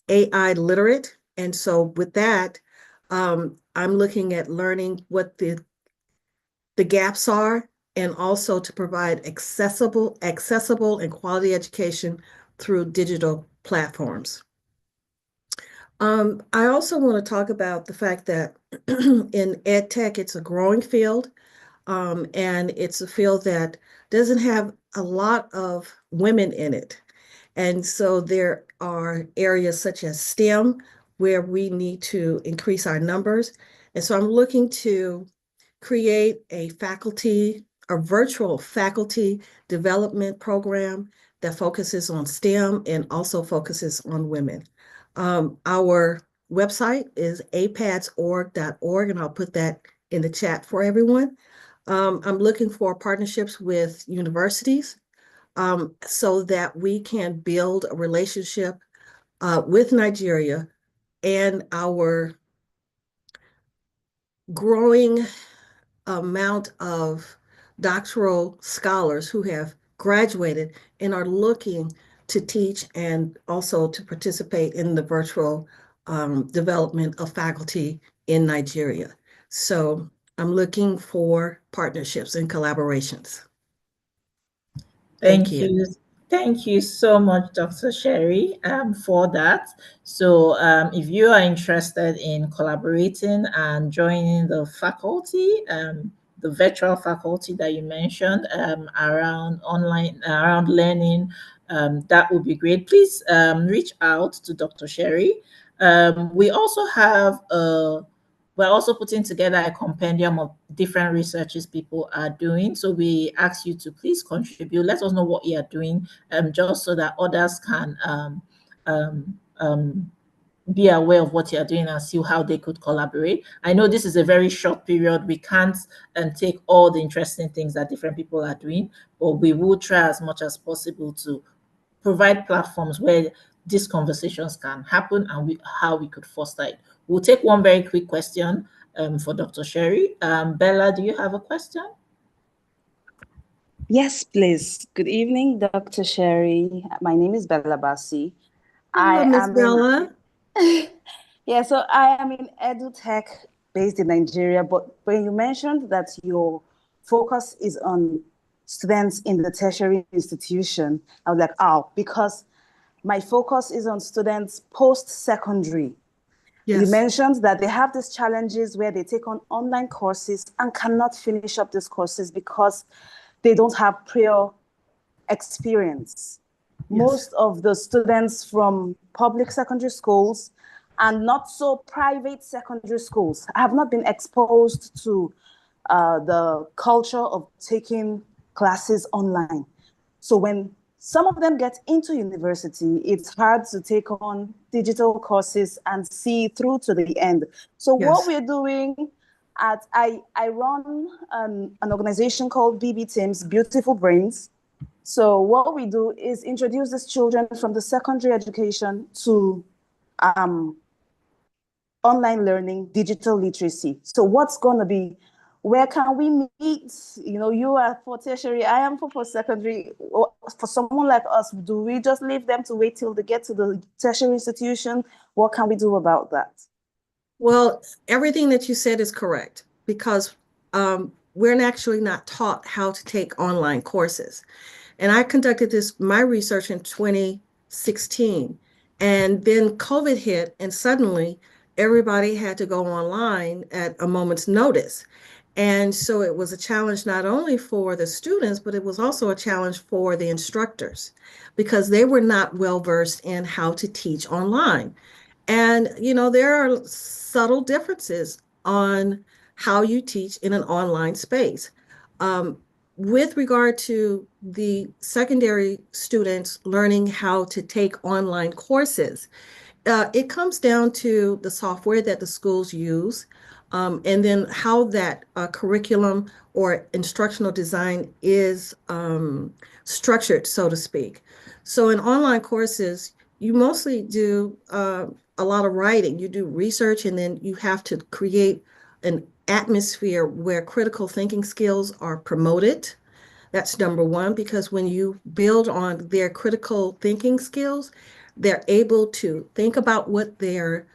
S16: AI literate. And so with that, I'm looking at learning what the gaps are, and also to provide accessible and quality education through digital platforms. I also want to talk about the fact that in ed tech, it's a growing field, and it's a field that doesn't have a lot of women in it. And so there are areas such as STEM, where we need to increase our numbers. And so I'm looking to create a virtual faculty development program that focuses on STEM and also focuses on women. Our website is apadsorg.org, and I'll put that in the chat for everyone. I'm looking for partnerships with universities so that we can build a relationship with Nigeria and our growing amount of doctoral scholars who have graduated and are looking to teach and also to participate in the virtual development of faculty in Nigeria. So I'm looking for partnerships and collaborations.
S1: Thank you. Thank you so much, Dr. Sherry, for that. So if you are interested in collaborating and joining the faculty, the virtual faculty that you mentioned around learning, that would be great. Please reach out to Dr. Sherry. We also have we're also putting together a compendium of different researches people are doing. So we ask you to please contribute. Let us know what you are doing, just so that others can be aware of what you are doing and see how they could collaborate. I know this is a very short period. We can't take all the interesting things that different people are doing, but we will try as much as possible to provide platforms where these conversations can happen and how we could foster it. We'll take one very quick question for Dr. Sherry. Bella, do you have a question?
S17: Yes, please. Good evening, Dr. Sherry. My name is Bella Bassi.
S16: Hello, Ms. Bella.
S17: Yeah, so I am in EduTech based in Nigeria, but when you mentioned that your focus is on students in the tertiary institution, I was like, oh, because my focus is on students post-secondary.
S16: Yes.
S17: You mentioned that they have these challenges where they take on online courses and cannot finish up these courses because they don't have prior experience. Yes. Most of the students from public secondary schools and not so private secondary schools have not been exposed to the culture of taking classes online. So when some of them get into university, it's hard to take on digital courses and see through to the end. So yes. What we're doing I run an organization called BB Teams, Beautiful Brains. So what we do is introduce these children from the secondary education to online learning, digital literacy. So what's going to be, where can we meet? You know, you are for tertiary, I am for post-secondary. For someone like us, do we just leave them to wait till they get to the tertiary institution? What can we do about that?
S16: Well, everything that you said is correct, because we're actually not taught how to take online courses. And I conducted my research in 2016, and then COVID hit, and suddenly everybody had to go online at a moment's notice. And so it was a challenge not only for the students, but it was also a challenge for the instructors, because they were not well versed in how to teach online. And, you know, there are subtle differences on how you teach in an online space. With regard to the secondary students learning how to take online courses, it comes down to the software that the schools use, and then how that curriculum or instructional design is structured, so to speak. So in online courses, you mostly do a lot of writing. You do research, and then you have to create an atmosphere where critical thinking skills are promoted. That's number one, because when you build on their critical thinking skills, they're able to think about what they're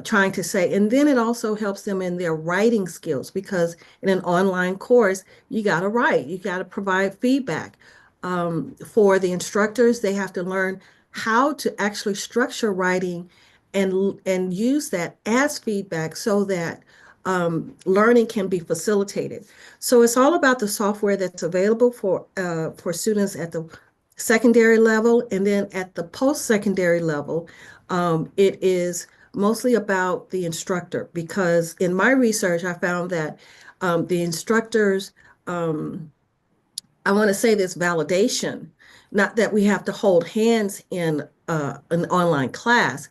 S16: trying to say. And then it also helps them in their writing skills, because in an online course, you got to write, you got to provide feedback. For the instructors, they have to learn how to actually structure writing and use that as feedback so that learning can be facilitated. So it's all about the software that's available for students at the secondary level, and then at the post-secondary level, it is mostly about the instructor, because in my research, I found that the instructors, I want to say this validation, not that we have to hold hands in an online class,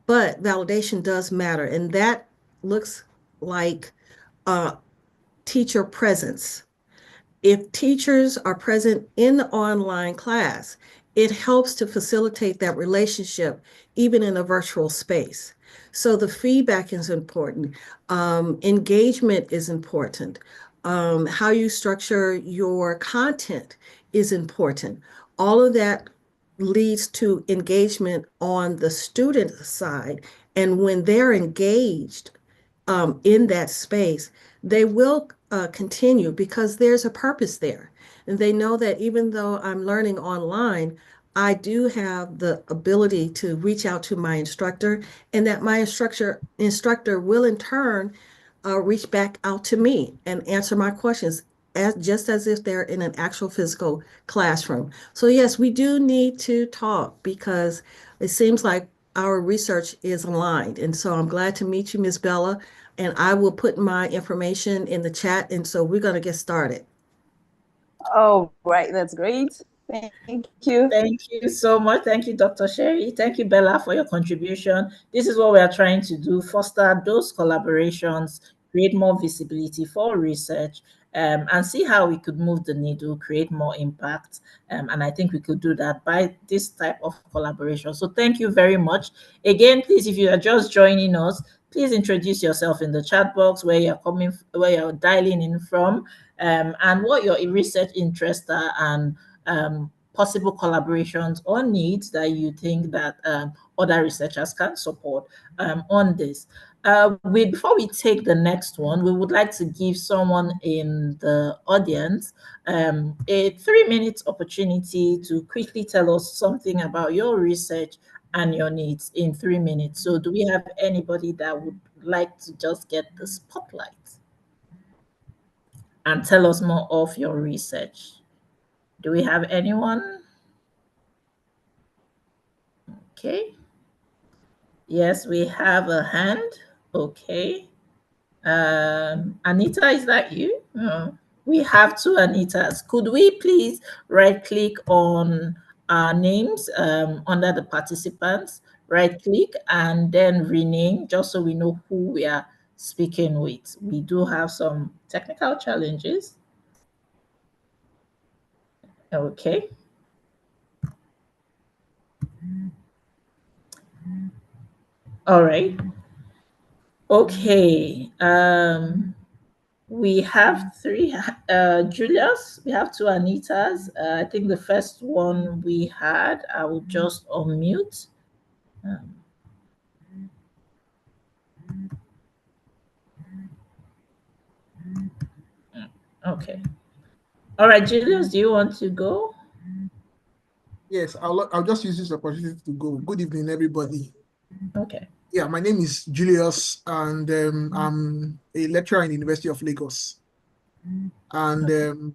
S16: but validation does matter. And that looks like teacher presence. If teachers are present in the online class, it helps to facilitate that relationship, even in a virtual space. So the feedback is important. Engagement is important. How you structure your content is important. All of that leads to engagement on the student side. And when they're engaged in that space, they will continue because there's a purpose there. And they know that even though I'm learning online, I do have the ability to reach out to my instructor, and that my instructor will in turn reach back out to me and answer my questions just as if they're in an actual physical classroom. So yes, we do need to talk because it seems like our research is aligned. And so I'm glad to meet you, Ms. Bella, and I will put my information in the chat. And so we're going to get started.
S17: Oh, right. That's great. Thank you.
S1: Thank you so much. Thank you, Dr. Sherry. Thank you, Bella, for your contribution. This is what we are trying to do, foster those collaborations, create more visibility for research, and see how we could move the needle, create more impact. And I think we could do that by this type of collaboration. So thank you very much. Again, please, if you are just joining us, please introduce yourself in the chat box, where where you're dialing in from, and what your research interests are, and possible collaborations or needs that you think that other researchers can support on this. Before we take the next one, we would like to give someone in the audience a 3 minute opportunity to quickly tell us something about your research and your needs in 3 minutes. So do we have anybody that would like to just get the spotlight and tell us more of your research? Do we have anyone? Okay. Yes, we have a hand. Okay. Anita, is that you? We have two Anitas. Could we please right click on our names under the participants, right click and then rename, just so we know who we are speaking with. We do have some technical challenges. Okay. All right. Okay. We have three Julius. We have two Anitas. I think the first one we had, I will just unmute. Okay. All right, Julius, do you want to go?
S18: Yes, I'll just use this opportunity to go. Good evening, everybody.
S1: Okay.
S18: Yeah, my name is Julius, and I'm a lecturer in the University of Lagos. And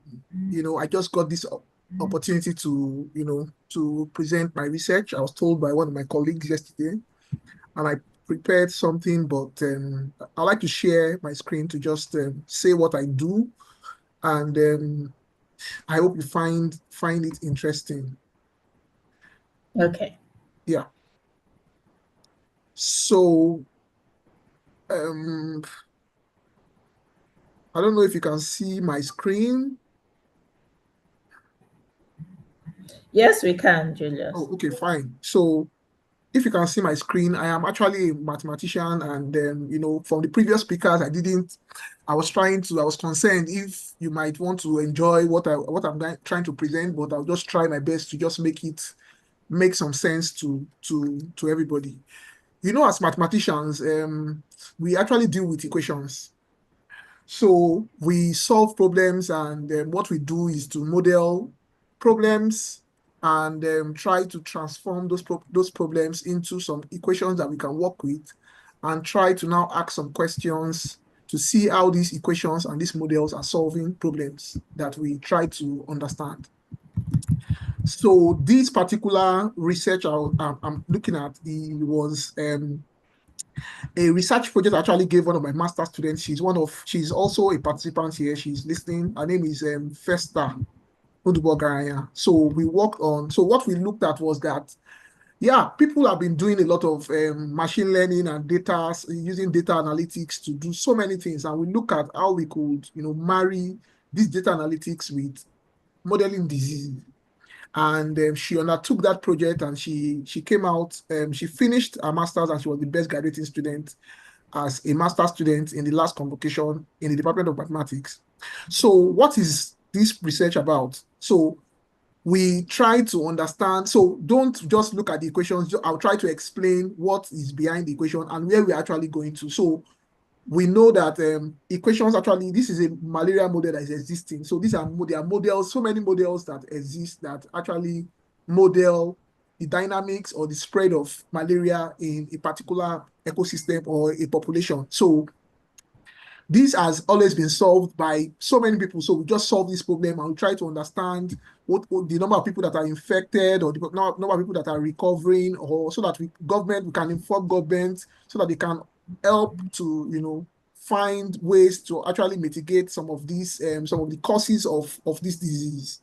S18: I just got this opportunity to to present my research. I was told by one of my colleagues yesterday, and I prepared something, but I like to share my screen to just say what I do, and I hope you find it interesting.
S1: Okay.
S18: Yeah. So I don't know if you can see my screen.
S1: Yes, we can, Julius.
S18: Oh, okay, fine. So if you can see my screen, I am actually a mathematician, and from the previous speakers, I was concerned if you might want to enjoy what I'm trying to present, but I'll just try my best to just make some sense to everybody. As mathematicians, we actually deal with equations. So we solve problems, and what we do is to model problems and try to transform those problems into some equations that we can work with, and try to now ask some questions to see how these equations and these models are solving problems that we try to understand. So this particular research I'm looking at, it was a research project I actually gave one of my master students. She's also a participant here. She's listening. Her name is Festa Odubogaranya. So what we looked at was that, yeah, people have been doing a lot of machine learning and data, using data analytics to do so many things. And we look at how we could, marry this data analytics with modeling disease. And she undertook that project, and she came out, she finished her master's, and she was the best graduating student as a master's student in the last convocation in the Department of Mathematics. So what is this research about? So we try to understand, so don't just look at the equations, I'll try to explain what is behind the equation and where we're actually going to. So we know that equations actually, this is a malaria model that is existing. So there are models, so many models that exist that actually model the dynamics or the spread of malaria in a particular ecosystem or a population. So this has always been solved by so many people. So we just solve this problem and we try to understand what the number of people that are infected or the number of people that are recovering, or so that we can inform government so that they can help to find ways to actually mitigate some of these some of the causes of this disease.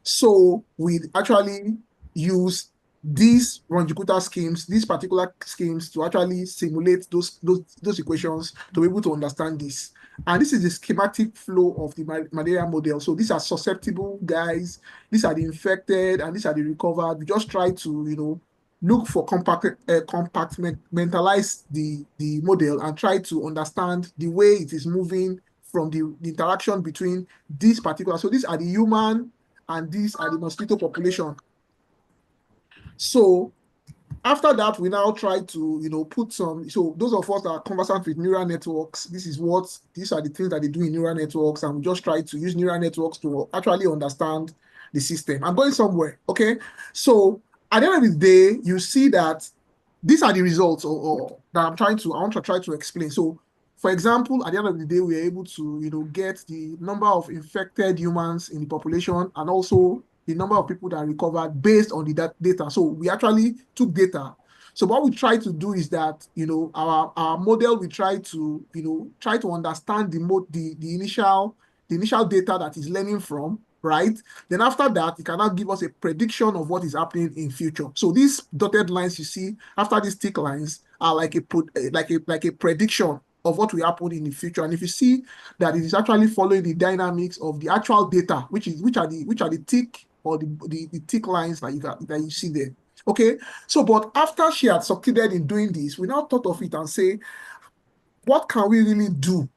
S18: So we actually use these longitudinal schemes, these particular schemes, to actually simulate those equations to be able to understand this. And this is the schematic flow of the malaria model. So these are susceptible guys, these are the infected, and these are the recovered. We just try to, look for compartmentalize the model and try to understand the way it is moving from the interaction between these particular. So these are the human and these are the mosquito population. So after that, we now try to, put some, so those of us that are conversant with neural networks, these are the things that they do in neural networks, and we just try to use neural networks to actually understand the system. I'm going somewhere, okay? So at the end of the day, you see that these are the results or that I want to try to explain. So for example, at the end of the day, we are able to, get the number of infected humans in the population and also the number of people that recovered based on the data. So we actually took data. So what we try to do is that, our model, we try to, understand the initial data that is learning from, right? Then after that, it can now give us a prediction of what is happening in future. So these dotted lines you see after these thick lines are like a prediction of what will happen in the future. And if you see that it is actually following the dynamics of the actual data, which are the thick or the thick lines that you see there. Okay, so but after she had succeeded in doing this, we now thought of it and say, what can we really do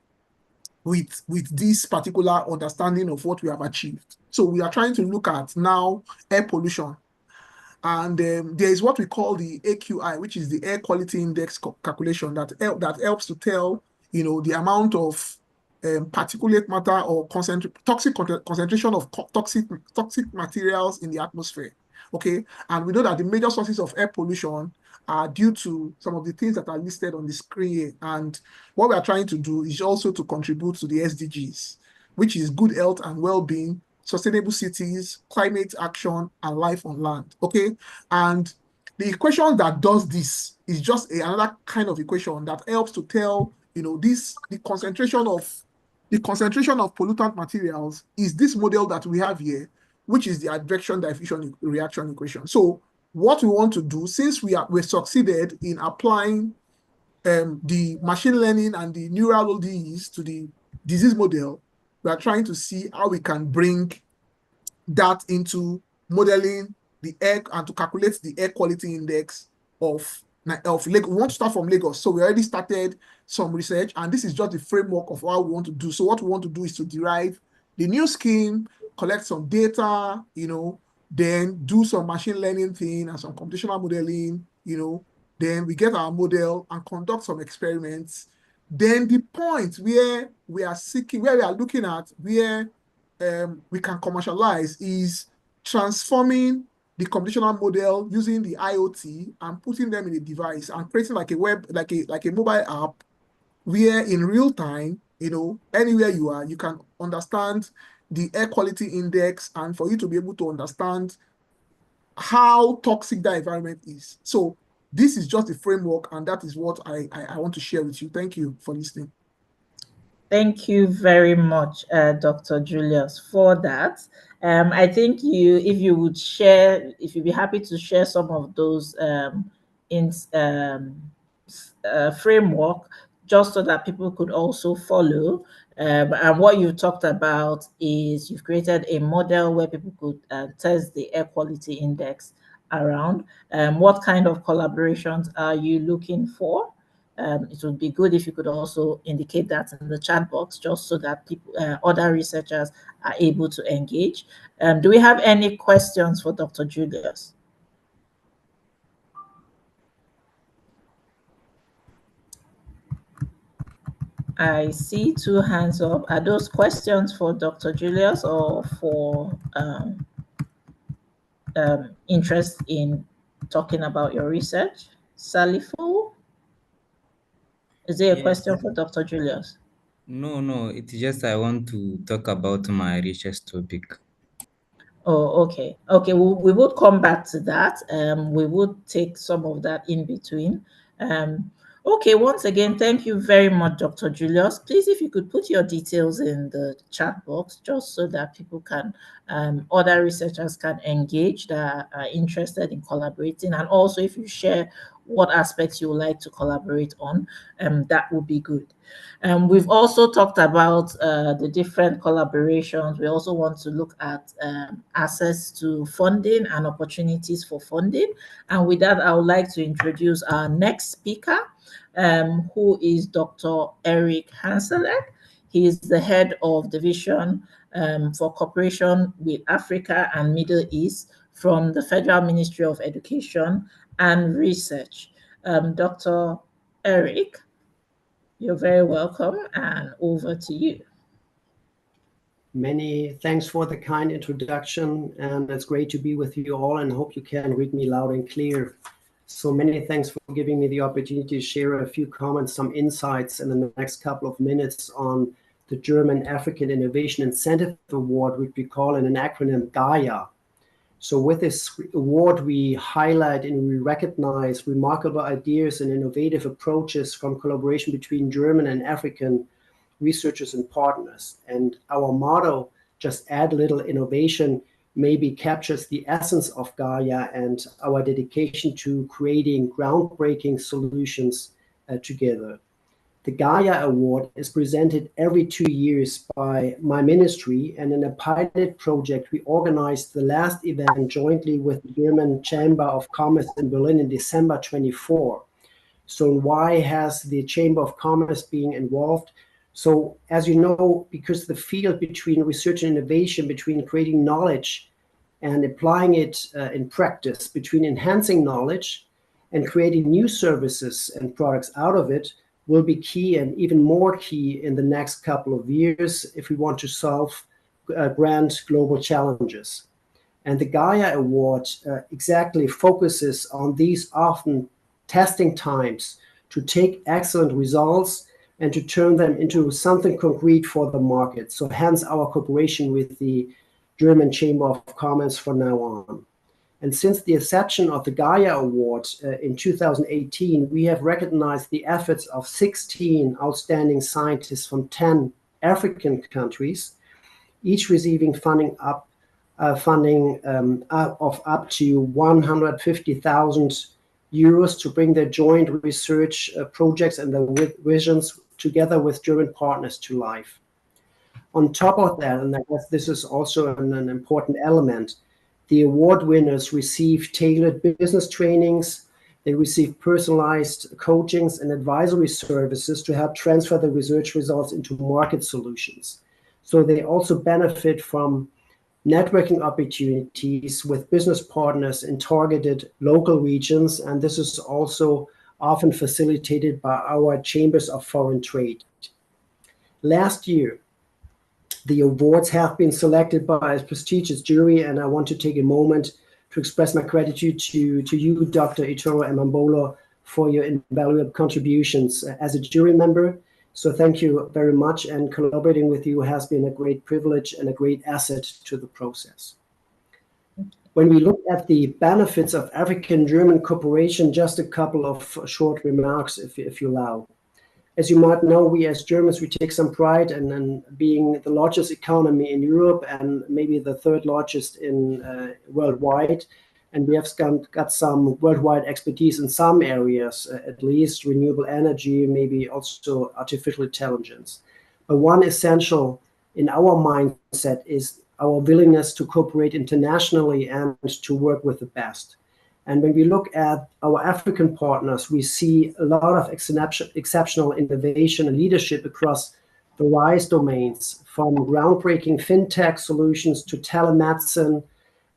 S18: with this particular understanding of what we have achieved? So we are trying to look at now air pollution. And there is what we call the AQI, which is the air quality index calculation that helps to tell, the amount of particulate matter or toxic concentration of toxic materials in the atmosphere. Okay, and we know that the major sources of air pollution are due to some of the things that are listed on the screen here. And what we are trying to do is also to contribute to the SDGs, which is good health and well-being, sustainable cities, climate action, and life on land. Okay, and the equation that does this is just another kind of equation that helps to tell, the concentration of pollutant materials is this model that we have here, which is the advection diffusion reaction equation. So what we want to do, since we succeeded in applying the machine learning and the neural ODEs to the disease model, we are trying to see how we can bring that into modeling the air and to calculate the air quality index of Lagos. We want to start from Lagos. So we already started some research, and this is just the framework of what we want to do. So what we want to do is to derive the new scheme, collect some data, then do some machine learning thing and some computational modeling, then we get our model and conduct some experiments. Then the point where we are looking at where we can commercialize is transforming the computational model using the IoT and putting them in a device and creating like a mobile app where in real time, anywhere you are, you can understand the air quality index, and for you to be able to understand how toxic that environment is. So this is just a framework, and that is what I want to share with you. Thank you for listening.
S1: Thank you very much, Dr. Julius, for that. I think if you would share, if you'd be happy to share some of those in framework, just so that people could also follow. And what you talked about is you've created a model where people could test the air quality index around. What kind of collaborations are you looking for? It would be good if you could also indicate that in the chat box, just so that people, other researchers are able to engage. Do we have any questions for Dr. Julius? I see two hands up. Are those questions for Dr. Julius or for interest in talking about your research? Salifu? Is there a question for Dr. Julius?
S19: No, it's just I want to talk about my research topic.
S1: Oh, okay. Okay, we would come back to that. We would take some of that in between. Okay, once again, thank you very much, Dr. Julius. Please, if you could put your details in the chat box, just so that people can, other researchers can engage that are interested in collaborating. And also, if you share what aspects you would like to collaborate on, that would be good. We've also talked about the different collaborations. We also want to look at access to funding and opportunities for funding. And with that, I would like to introduce our next speaker, who is Dr. Eric Hanselek. He is the head of division for cooperation with Africa and Middle East from the Federal Ministry of Education and Research. Dr. Eric, you're very welcome, and over to you.
S20: Many thanks for the kind introduction, and it's great to be with you all, and hope you can read me loud and clear. So many thanks for giving me the opportunity to share a few comments, some insights in the next couple of minutes on the German African Innovation Incentive Award, which we call in an acronym GAIA. So with this award, we highlight and we recognize remarkable ideas and innovative approaches from collaboration between German and African researchers and partners. And our motto, just add a little innovation, maybe captures the essence of Gaia and our dedication to creating groundbreaking solutions together. The Gaia Award is presented every 2 years by my ministry, and in a pilot project, we organized the last event jointly with the German Chamber of Commerce in Berlin in December 24. So why has the Chamber of Commerce been involved? So as you know, because the field between research and innovation, between creating knowledge and applying it in practice, between enhancing knowledge and creating new services and products out of it, will be key, and even more key in the next couple of years if we want to solve grand global challenges. And the Gaia Award exactly focuses on these often testing times to take excellent results and to turn them into something concrete for the market. So hence our cooperation with the German Chamber of Commerce from now on. And since the inception of the Gaia Award in 2018, we have recognized the efforts of 16 outstanding scientists from 10 African countries, each receiving funding of up to 150,000 euros to bring their joint research projects and their visions together with German partners to life. On top of that, and I guess this is also an important element, the award winners receive tailored business trainings, they receive personalized coachings and advisory services to help transfer the research results into market solutions. So they also benefit from networking opportunities with business partners in targeted local regions, and this is also often facilitated by our chambers of foreign trade. Last year, the awards have been selected by a prestigious jury, and I want to take a moment to express my gratitude to you, Dr. Itoro Emambolo, for your invaluable contributions as a jury member. So thank you very much, and collaborating with you has been a great privilege and a great asset to the process. When we look at the benefits of African-German cooperation, just a couple of short remarks, if you allow. As you might know, we as Germans, we take some pride in being the largest economy in Europe and maybe the third largest in worldwide. And we have got some worldwide expertise in some areas, at least renewable energy, maybe also artificial intelligence. But one essential in our mindset is our willingness to cooperate internationally and to work with the best. And when we look at our African partners, we see a lot of exceptional innovation and leadership across various domains, from groundbreaking fintech solutions to telemedicine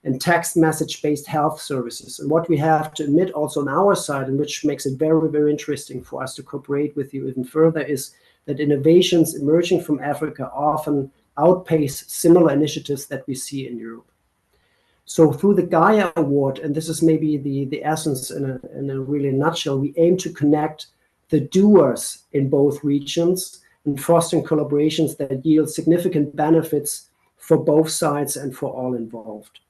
S20: and text message-based health services. And what we have to admit also on our side, and which makes it very, very interesting for us to cooperate with you even further, is that innovations emerging from Africa often outpace similar initiatives that we see in Europe. So through the Gaia Award, and this is maybe the essence in a really nutshell, we aim to connect the doers in both regions and fostering collaborations that yield significant benefits for both sides and for all involved.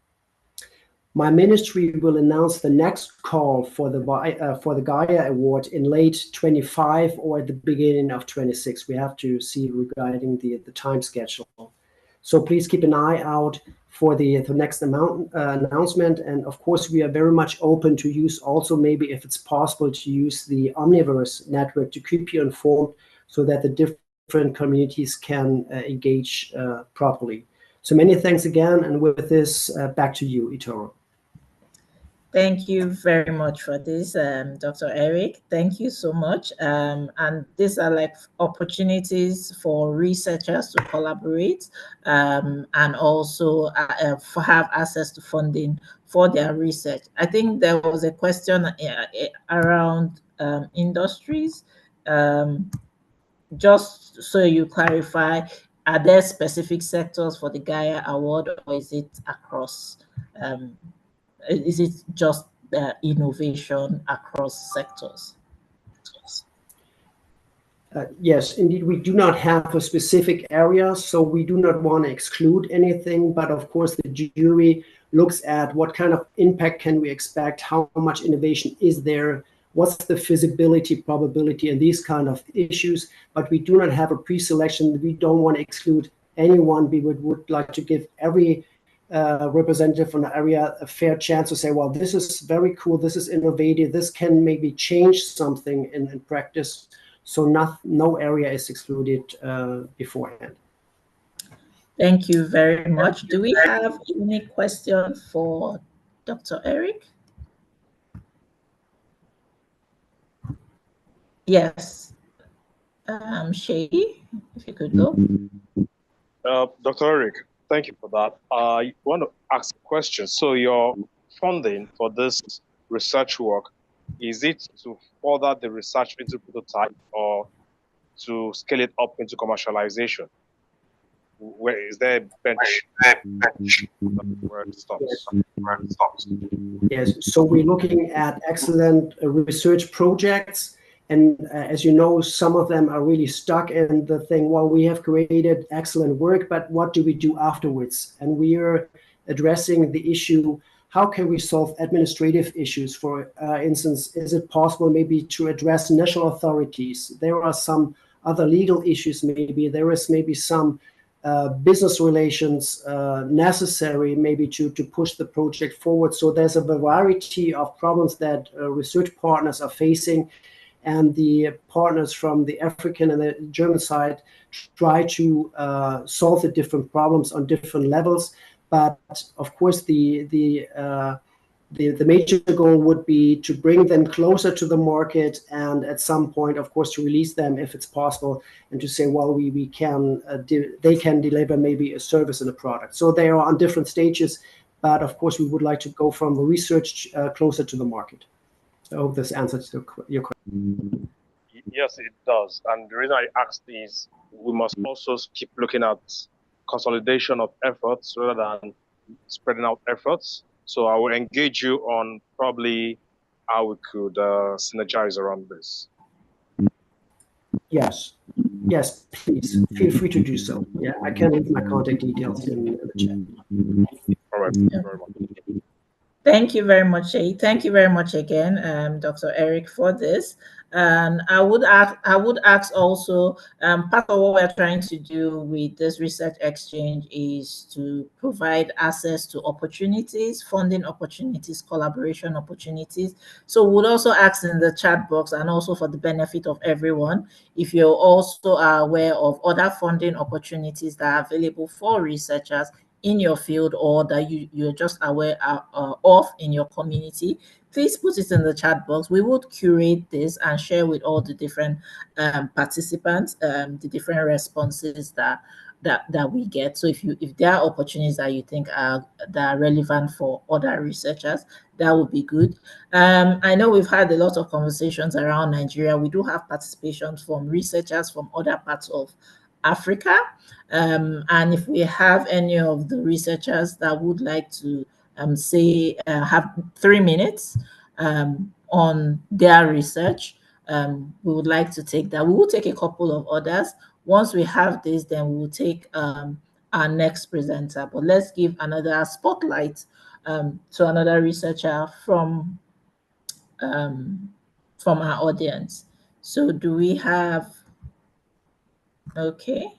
S20: My ministry will announce the next call for the Gaia Award in late 25 or at the beginning of 26. We have to see regarding the time schedule. So please keep an eye out for the next announcement. And of course, we are very much open to use also, maybe if it's possible, to use the Omniverse network to keep you informed so that the different communities can engage properly. So many thanks again. And with this, back to you, Itoro.
S1: Thank you very much for this, Dr. Eric. Thank you so much. And these are like opportunities for researchers to collaborate and also have access to funding for their research. I think there was a question around industries. Just so you clarify, are there specific sectors for the Gaia Award, or is it across? Is it just innovation across sectors?
S20: Yes, indeed, we do not have a specific area, so we do not want to exclude anything, but of course the jury looks at what kind of impact can we expect, how much innovation is there, what's the feasibility, probability, and these kind of issues, but we do not have a pre-selection. We don't want to exclude anyone. We would like to give every representative from the area a fair chance to say, well, this is very cool, this is innovative, this can maybe change something in practice. So no area is excluded beforehand.
S1: Thank you very much. Do we have any question for Dr. Eric? Yes. Shay, if you could go.
S2: Dr. Eric, thank you for that. I want to ask a question. So your funding for this research work, is it to further the research into prototype or to scale it up into commercialization? Where is there a bench where it stops?
S20: Yes, so we're looking at excellent research projects. And as you know, some of them are really stuck in the thing, well, we have created excellent work, but what do we do afterwards? And we are addressing the issue, how can we solve administrative issues? For instance, is it possible maybe to address national authorities? There are some other legal issues maybe. There is maybe some business relations necessary maybe to push the project forward. So there's a variety of problems that research partners are facing. And the partners from the African and the German side try to solve the different problems on different levels. But of course, the major goal would be to bring them closer to the market, and at some point, of course, to release them if it's possible, and to say, well, we can they can deliver maybe a service and a product. So they are on different stages, but of course, we would like to go from the research closer to the market. I hope this answers your question.
S2: Yes, it does. And the reason I asked is we must also keep looking at consolidation of efforts rather than spreading out efforts. So I will engage you on probably how we could synergize around this.
S20: Yes, please feel free to do so. Yeah, I can leave my contact details in the chat.
S2: All right, thank you very much.
S1: Thank you very much, Shay. Thank you very much again, Dr. Eric, for this. And I would ask also, part of what we're trying to do with this research exchange is to provide access to opportunities, funding opportunities, collaboration opportunities. So we would also ask in the chat box, and also for the benefit of everyone, if you also are aware of other funding opportunities that are available for researchers in your field, or that you're just aware of in your community, please put it in the chat box. We would curate this and share with all the different participants the different responses that we get. So if there are opportunities that you think that are relevant for other researchers, that would be good. I know we've had a lot of conversations around Nigeria. We do have participation from researchers from other parts of Africa. And if we have any of the researchers that would like to say have 3 minutes on their research, we would like to take that. We will take a couple of others. Once we have this, then we will take our next presenter. But let's give another spotlight to another researcher from our audience. So do we have, okay,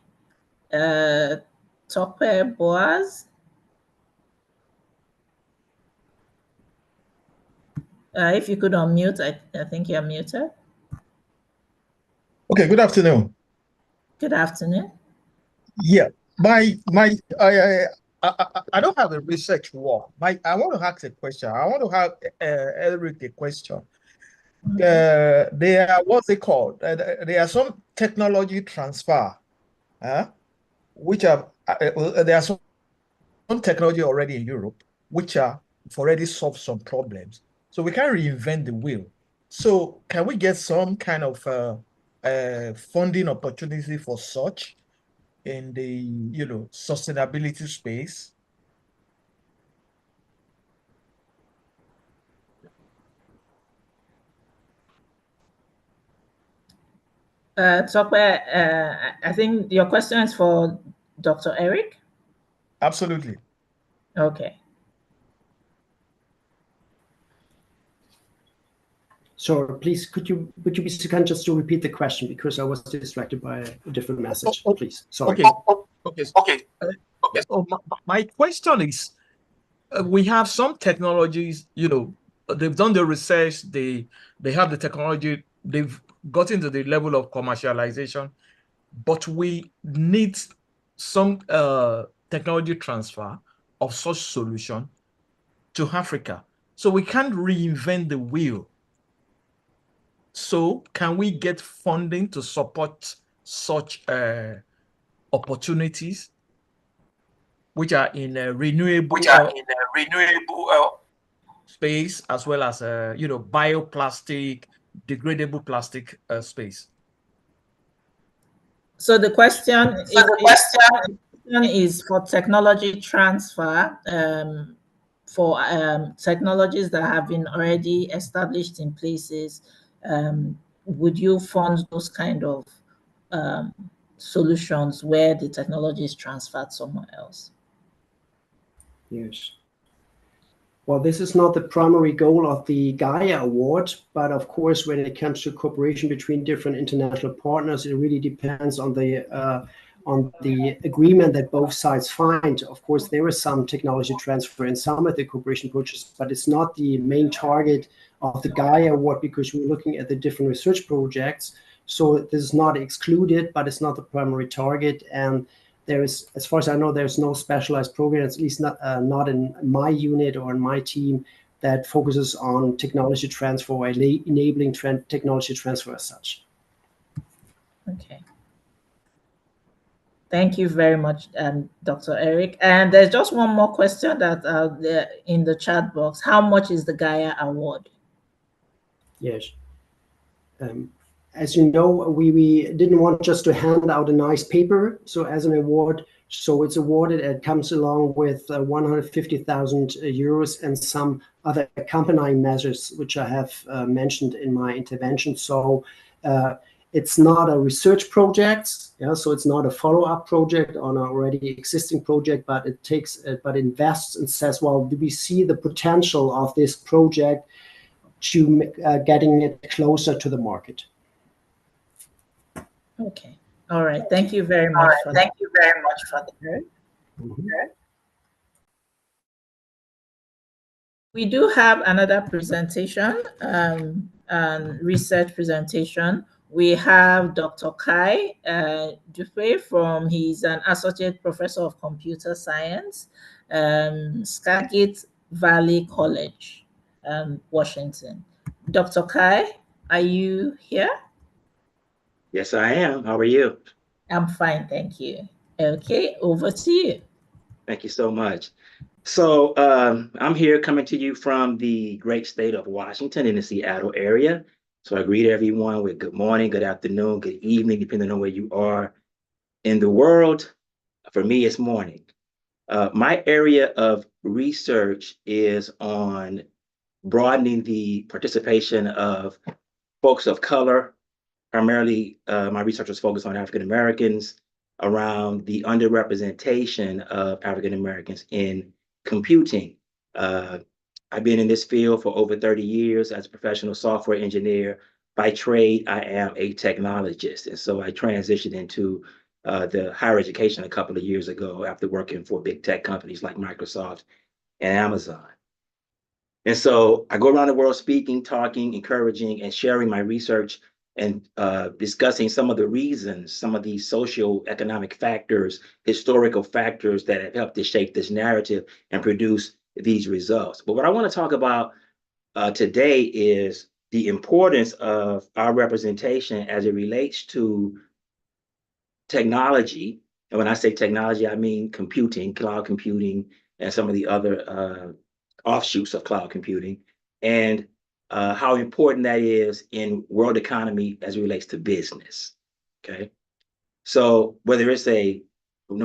S1: Tope Boaz? If you could unmute, I think you're muted.
S21: Okay, good afternoon.
S1: Good afternoon.
S21: Yeah, I don't have a research work. I want to ask a question. I want to have Eric a question. There, what's it called? There are some technology transfer, which are there are some technology already in Europe, which have already solved some problems. So we can't reinvent the wheel. So can we get some kind of funding opportunity for such in the sustainability space?
S1: Tope, I think your question is for Dr. Eric.
S21: Absolutely.
S1: Okay.
S20: So please, could you be so kind just to repeat the question, because I was distracted by a different message, please. Sorry.
S21: Okay. So my question is, we have some technologies, they've done the research, they have the technology, they've gotten to the level of commercialization, but we need some technology transfer of such solution to Africa. So we can't reinvent the wheel. So can we get funding to support such opportunities, which are in a renewable space, as well as bioplastic, degradable plastic space?
S1: So the question is for technology transfer, for technologies that have been already established in places. Would you fund those kind of solutions where the technology is transferred somewhere else?
S20: Yes. Well, this is not the primary goal of the Gaia Award, but of course, when it comes to cooperation between different international partners, it really depends on the agreement that both sides find. Of course, there is some technology transfer in some of the cooperation projects, but it's not the main target of the Gaia Award, because we're looking at the different research projects. So this is not excluded, but it's not the primary target. And there is, as far as I know, there's no specialized program, at least not in my unit or in my team, that focuses on technology transfer or enabling technology transfer as such.
S1: Okay. Thank you very much, Dr. Eric. And there's just one more question that there in the chat box. How much is the Gaia Award?
S20: Yes. As you know, we didn't want just to hand out a nice paper, so as an award. So it's awarded, it comes along with 150,000 euros and some other accompanying measures, which I have mentioned in my intervention. So It's not a research project, yeah, so it's not a follow-up project on an already existing project, but but invests and says, well, do we see the potential of this project to getting it closer to the market?
S1: Okay. All right. Thank you very much for that.
S14: Thank you very much for that.
S1: We do have another presentation, research presentation. We have Dr. Kai Dufresne he's an associate professor of computer science, Skagit Valley College, Washington. Dr. Kai, are you here?
S5: Yes, I am. How are you?
S1: I'm fine, thank you. Okay, over to you.
S5: Thank you so much. So I'm here coming to you from the great state of Washington in the Seattle area. So I greet everyone with good morning, good afternoon, good evening, depending on where you are in the world. For me, it's morning. My area of research is on broadening the participation of folks of color. Primarily, my research was focused on African Americans, around the underrepresentation of African Americans in computing. I've been in this field for over 30 years as a professional software engineer. By trade, I am a technologist. And so I transitioned into the higher education a couple of years ago after working for big tech companies like Microsoft and Amazon. And so I go around the world speaking, talking, encouraging, and sharing my research and discussing some of the reasons, some of these socioeconomic factors, historical factors that have helped to shape this narrative and produce these results. But what I want to talk about today is the importance of our representation as it relates to technology. And when I say technology, I mean computing, cloud computing, and some of the other offshoots of cloud computing, and how important that is in world economy as it relates to business, okay? So whether it's no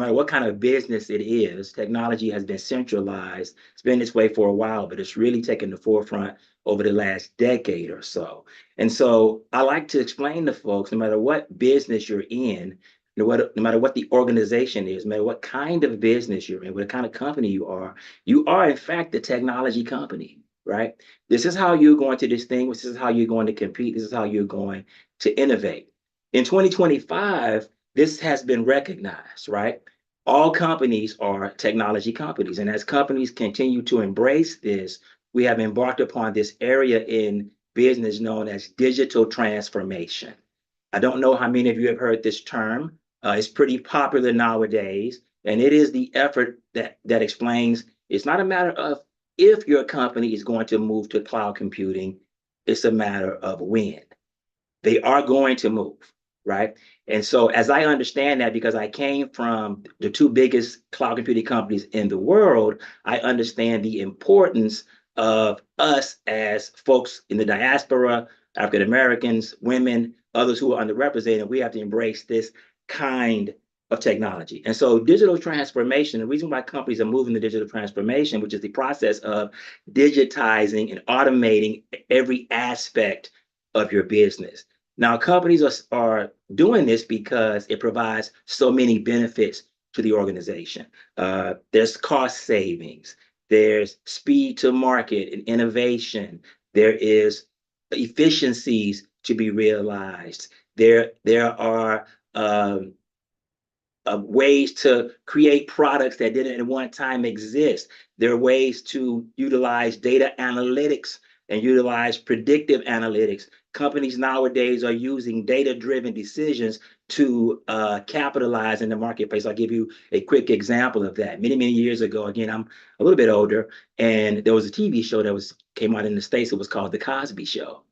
S5: matter what kind of business it is, technology has been centralized. It's been this way for a while, but it's really taken the forefront over the last decade or so. And so I like to explain to folks, no matter what business you're in, no matter what the organization is, no matter what kind of business you're in, what kind of company you are in fact a technology company, right? This is how you're going to distinguish, this is how you're going to compete, this is how you're going to innovate. In 2025, this has been recognized, right? All companies are technology companies. And as companies continue to embrace this, we have embarked upon this area in business known as digital transformation. I don't know how many of you have heard this term. It's pretty popular nowadays. And it is the effort that explains it's not a matter of if your company is going to move to cloud computing, it's a matter of when. They are going to move, right? And so as I understand that, because I came from the two biggest cloud computing companies in the world, I understand the importance of us as folks in the diaspora, African Americans, women, others who are underrepresented. We have to embrace this kind of technology. And so digital transformation, the reason why companies are moving to digital transformation, which is the process of digitizing and automating every aspect of your business. Now, companies are doing this because it provides so many benefits to the organization. There's cost savings, there's speed to market and innovation, there is efficiencies to be realized, there are ways to create products that didn't at one time exist. There are ways to utilize data analytics and utilize predictive analytics. Companies nowadays are using data-driven decisions to capitalize in the marketplace. I'll give you a quick example of that. Many, many years ago, again, I'm a little bit older, and there was a TV show that came out in the States. It was called The Cosby Show.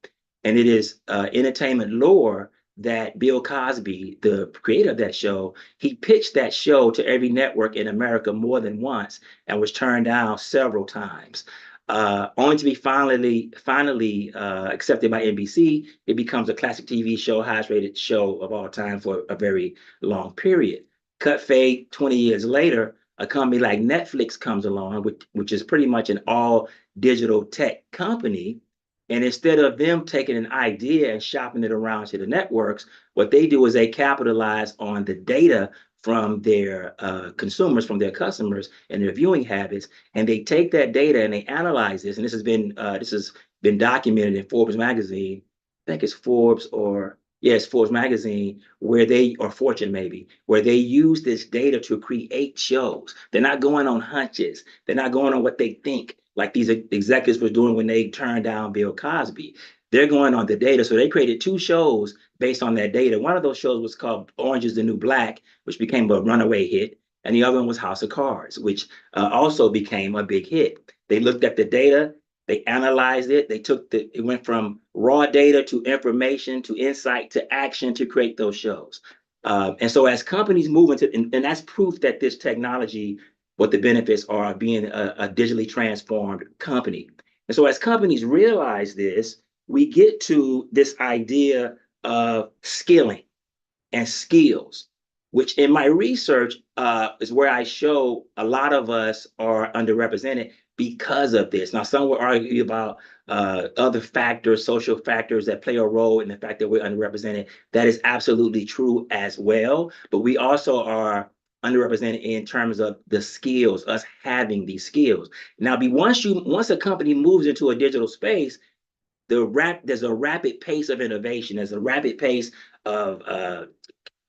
S5: And it is entertainment lore that Bill Cosby, the creator of that show, he pitched that show to every network in America more than once and was turned down several times. Only to be finally accepted by NBC. It becomes a classic TV show, highest rated show of all time for a very long period. Cut fade 20 years later, a company like Netflix comes along, which is pretty much an all digital tech company. And instead of them taking an idea and shopping it around to the networks, what they do is they capitalize on the data from their consumers, from their customers and their viewing habits, and they take that data and they analyze this. And this has been documented in Forbes magazine. I think it's Forbes or yes, Forbes magazine, where they, or Fortune maybe, where they use this data to create shows. They're not going on hunches. They're not going on what they think, like these executives were doing when they turned down Bill Cosby. They're going on the data. So they created 2 shows based on that data. One of those shows was called Orange is the New Black, which became a runaway hit. And the other one was House of Cards, which also became a big hit. They looked at the data, they analyzed it, it went from raw data to information to insight to action to create those shows. And so as companies move into, and that's proof that this technology, what the benefits are of being a digitally transformed company. And so as companies realize this, we get to this idea of skilling and skills, which in my research is where I show a lot of us are underrepresented because of this. Now, some will argue about other factors, social factors that play a role in the fact that we're underrepresented. That is absolutely true as well. But we also are underrepresented in terms of the skills, us having these skills. Now, once a company moves into a digital space, there's a rapid pace of innovation. There's a rapid pace of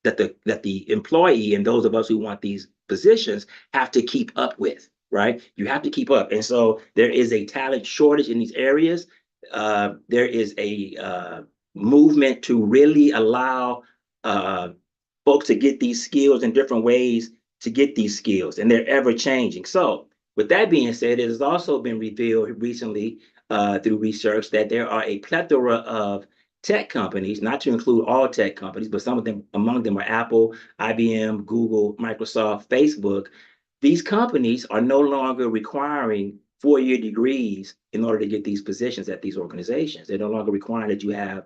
S5: that the employee and those of us who want these positions have to keep up with, right? You have to keep up. And so there is a talent shortage in these areas. There is a movement to really allow folks to get these skills in different ways to get these skills, and they're ever changing. So with that being said, it has also been revealed recently through research that there are a plethora of tech companies, not to include all tech companies, but some of them, among them are Apple, IBM, Google, Microsoft, Facebook. These companies are no longer requiring 4-year degrees in order to get these positions at these organizations. They're no longer requiring that you have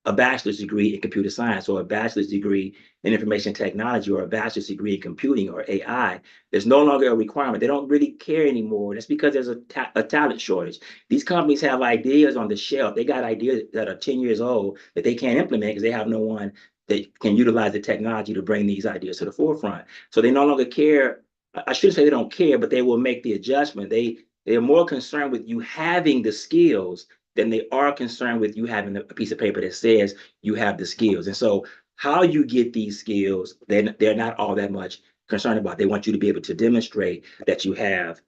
S5: a bachelor's degree in computer science or a bachelor's degree in information technology or a bachelor's degree in computing or AI. There's no longer a requirement. They don't really care anymore. That's because there's a talent shortage. These companies have ideas on the shelf. They got ideas that are 10 years old that they can't implement because they have no one that can utilize the technology to bring these ideas to the forefront. So they no longer care. I shouldn't say they don't care, but they will make the adjustment. They're more concerned with you having the skills than they are concerned with you having a piece of paper that says you have the skills. And so how you get these skills, they're not all that much concerned about. They want you to be able to demonstrate that you have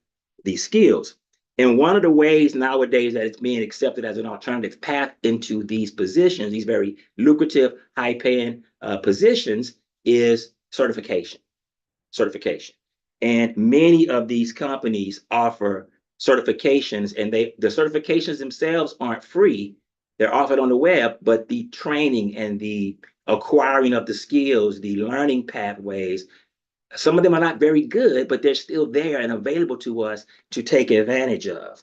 S5: these skills. And one of the ways nowadays that it's being accepted as an alternative path into these positions, these very lucrative, high-paying positions, is certification. And many of these companies offer certifications, and the certifications themselves aren't free. They're offered on the web, but the training and the acquiring of the skills, the learning pathways, some of them are not very good, but they're still there and available to us to take advantage of.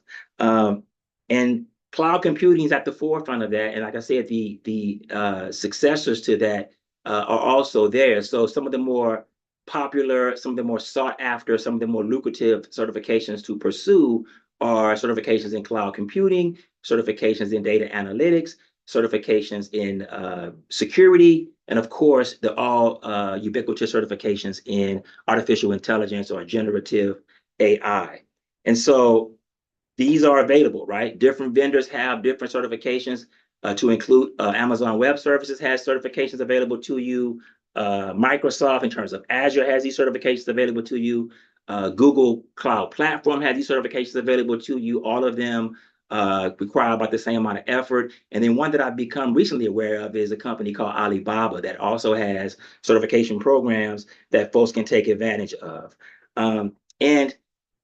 S5: And cloud computing is at the forefront of that. And like I said, the successors to that are also there. So some of the more popular, some of the more sought after, some of the more lucrative certifications to pursue are certifications in cloud computing, certifications in data analytics, certifications in security, and of course, the all ubiquitous certifications in artificial intelligence or generative AI. And so these are available, right? Different vendors have different certifications to include Amazon Web Services has certifications available to you. Microsoft, in terms of Azure, has these certifications available to you. Google Cloud Platform has these certifications available to you. All of them require about the same amount of effort. And then one that I've become recently aware of is a company called Alibaba that also has certification programs that folks can take advantage of. And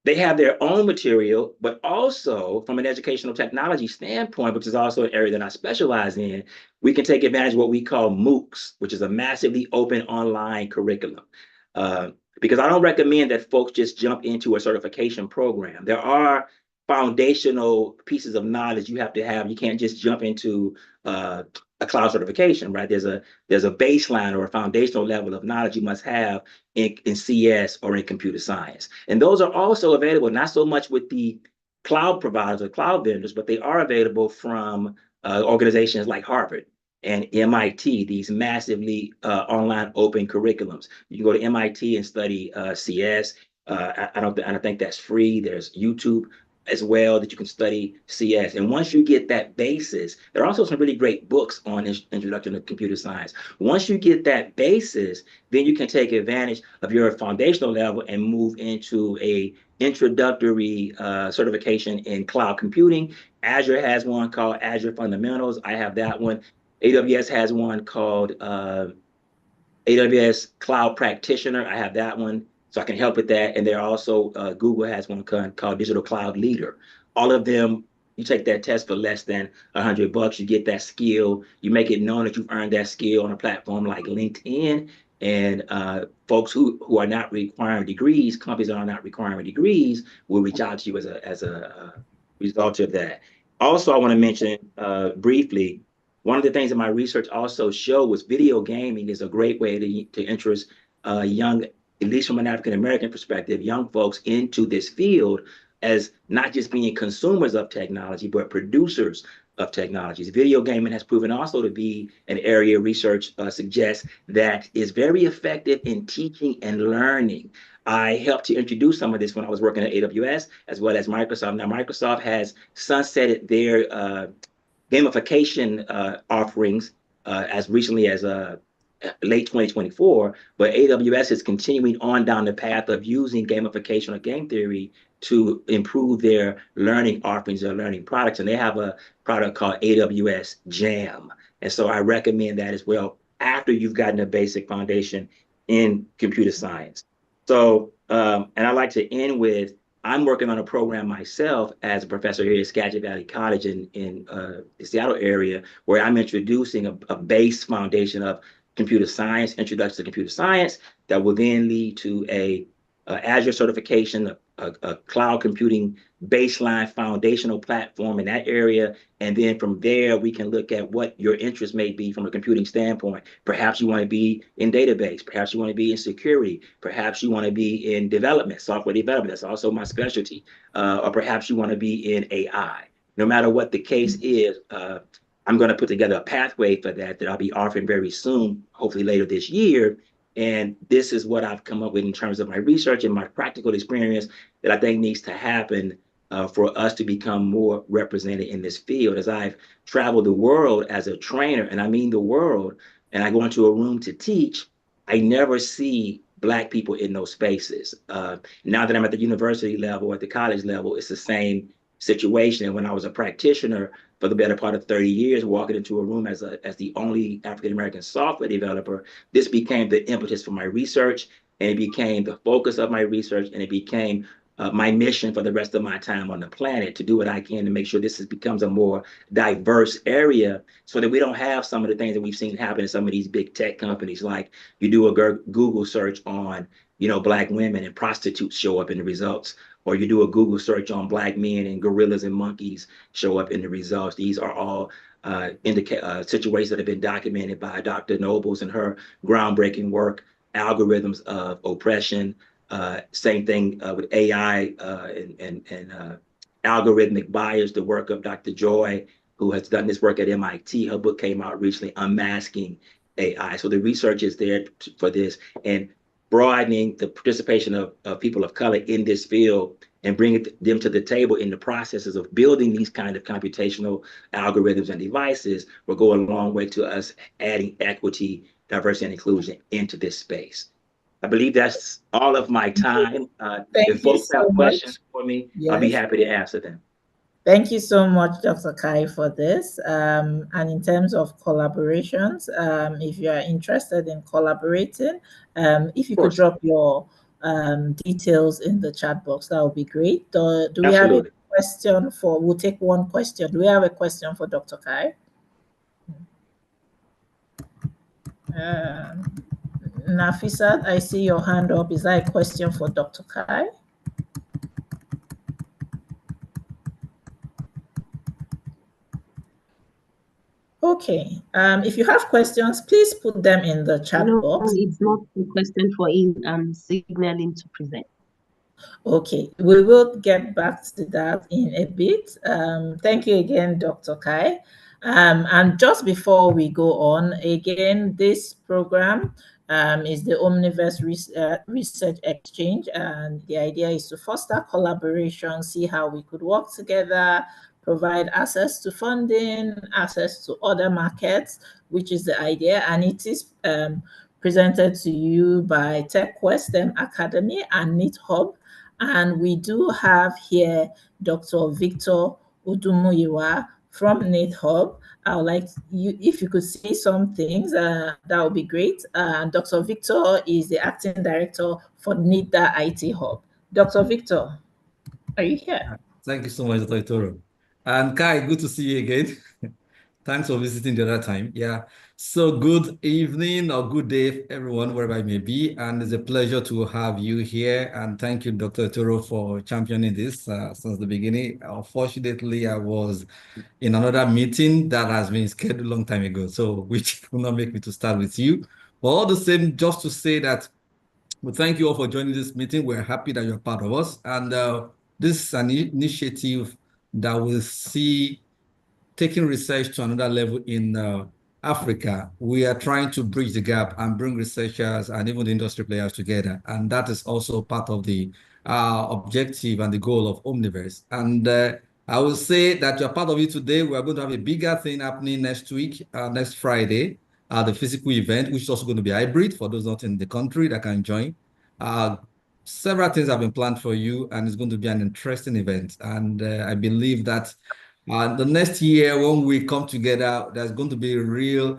S5: they have their own material, but also from an educational technology standpoint, which is also an area that I specialize in, we can take advantage of what we call MOOCs, which is a massively open online curriculum. Because I don't recommend that folks just jump into a certification program. There are foundational pieces of knowledge you have to have. You can't just jump into a cloud certification, right? There's a baseline or a foundational level of knowledge you must have in CS or in computer science. And those are also available, not so much with the cloud providers or cloud vendors, but they are available from organizations like Harvard and MIT, these massively online open curriculums. You can go to MIT and study CS. I don't think that's free. There's YouTube as well that you can study CS. And once you get that basis, there are also some really great books on introduction to computer science. Once you get that basis, then you can take advantage of your foundational level and move into a introductory certification in cloud computing. Azure has one called Azure Fundamentals. I have that one. AWS has one called AWS Cloud Practitioner. I have that one, so I can help with that. And there also, Google has one called Digital Cloud Leader. All of them, you take that test for less than $100. You get that skill. You make it known that you've earned that skill on a platform like LinkedIn. And folks who are not requiring degrees, companies that are not requiring degrees, will reach out to you as a result of that. Also, I want to mention briefly, one of the things that my research also showed was video gaming is a great way to interest young, at least from an African-American perspective, young folks into this field as not just being consumers of technology, but producers of technologies. Video gaming has proven also to be an area research suggests that is very effective in teaching and learning. I helped to introduce some of this when I was working at AWS as well as Microsoft. Now, Microsoft has sunsetted their gamification offerings as recently as late 2024, but AWS is continuing on down the path of using gamification or game theory to improve their learning offerings, their learning products. And they have a product called AWS Jam. And so I recommend that as well after you've gotten a basic foundation in computer science. So, and I like to end with, I'm working on a program myself as a professor here at Skagit Valley College in the Seattle area, where I'm introducing a base foundation of computer science, introduction to computer science, that will then lead to a Azure certification, a cloud computing baseline foundational platform in that area. And then from there, we can look at what your interest may be from a computing standpoint. Perhaps you want to be in database. Perhaps you want to be in security. Perhaps you want to be in development, software development. That's also my specialty. Or perhaps you want to be in AI. No matter what the case is, I'm going to put together a pathway for that I'll be offering very soon, hopefully later this year. And this is what I've come up with in terms of my research and my practical experience that I think needs to happen for us to become more represented in this field. As I've traveled the world as a trainer, and I mean the world, and I go into a room to teach, I never see Black people in those spaces. Now that I'm at the university level, at the college level, it's the same situation. And when I was a practitioner for the better part of 30 years, walking into a room as the only African-American software developer, this became the impetus for my research, and it became the focus of my research, and it became my mission for the rest of my time on the planet, to do what I can to make sure this becomes a more diverse area, so that we don't have some of the things that we've seen happen in some of these big tech companies. Like, you do a Google search on, Black women, and prostitutes show up in the results. Or you do a Google search on Black men, and gorillas and monkeys show up in the results. These are all situations that have been documented by Dr. Nobles and her groundbreaking work, algorithms of oppression. Same thing with AI and algorithmic bias, the work of Dr. Joy, who has done this work at MIT. Her book came out recently, Unmasking AI. So the research is there for this, and broadening the participation of people of color in this field and bringing them to the table in the processes of building these kind of computational algorithms and devices will go a long way to us adding equity, diversity, and inclusion into this space. I believe that's all of my time. If folks have questions for me, I'll be happy to answer them.
S1: Thank you so much, Dr. Kai, for this. And in terms of collaborations, if you are interested in collaborating, if you could drop your details in the chat box, that would be great. Do we have a question we'll take one question. Do we have a question for Dr. Kai? Nafisat, I see your hand up. Is that a question for Dr. Kai? Okay. If you have questions, please put them in the chat box.
S4: No, it's not a question for him. I'm signaling to present.
S1: Okay, we will get back to that in a bit. Thank you again, Dr. Kai. And just before we go on, again, this program is the Omniverse Research Exchange, and the idea is to foster collaboration, see how we could work together, provide access to funding, access to other markets, which is the idea, and it is presented to you by TechQuest Academy and Knit Hub. And we do have here Dr. Victor Udumuyiwa from Knit Hub. I would like you, if you could say some things, that would be great. Dr. Victor is the acting director for NIDA IT Hub. Dr. Victor, are you here?
S6: Thank you so much, Dr. Toro. And Kai, good to see you again. Thanks for visiting the other time. Yeah. So good evening or good day, everyone, wherever I may be. And it's a pleasure to have you here. And thank you, Dr. Toro, for championing this since the beginning. Unfortunately, I was in another meeting that has been scheduled a long time ago, so which will not make me to start with you. But all the same, just to say that we thank you all for joining this meeting. We're happy that you're part of us. And this is an initiative that will see taking research to another level in Africa. We are trying to bridge the gap and bring researchers and even the industry players together. And that is also part of the objective and the goal of Omniverse. And I will say that you're part of it today. We are going to have a bigger thing happening next week, next Friday, the physical event, which is also going to be hybrid for those not in the country that can join. Several things have been planned for you, and it's going to be an interesting event. And I believe that the next year, when we come together, there's going to be real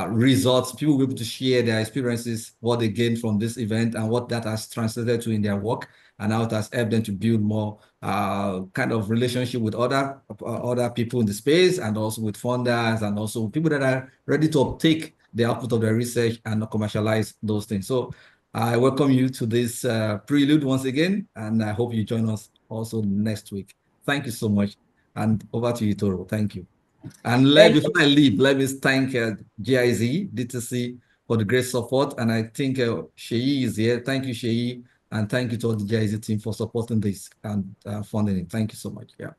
S6: results. People will be able to share their experiences, what they gained from this event, and what that has translated to in their work, and how it has helped them to build more kind of relationship with other people in the space, and also with funders, and also people that are ready to uptake the output of their research and commercialize those things. So I welcome you to this Prelude once again, and I hope you join us also next week. Thank you so much. And over to you, Toro. Thank you. And before I leave, let me thank GIZ, DTC for the great support. And I think Sheyi is here. Thank you, Sheyi. And thank you to all the GIZ team for supporting this and funding it. Thank you so much. Yeah.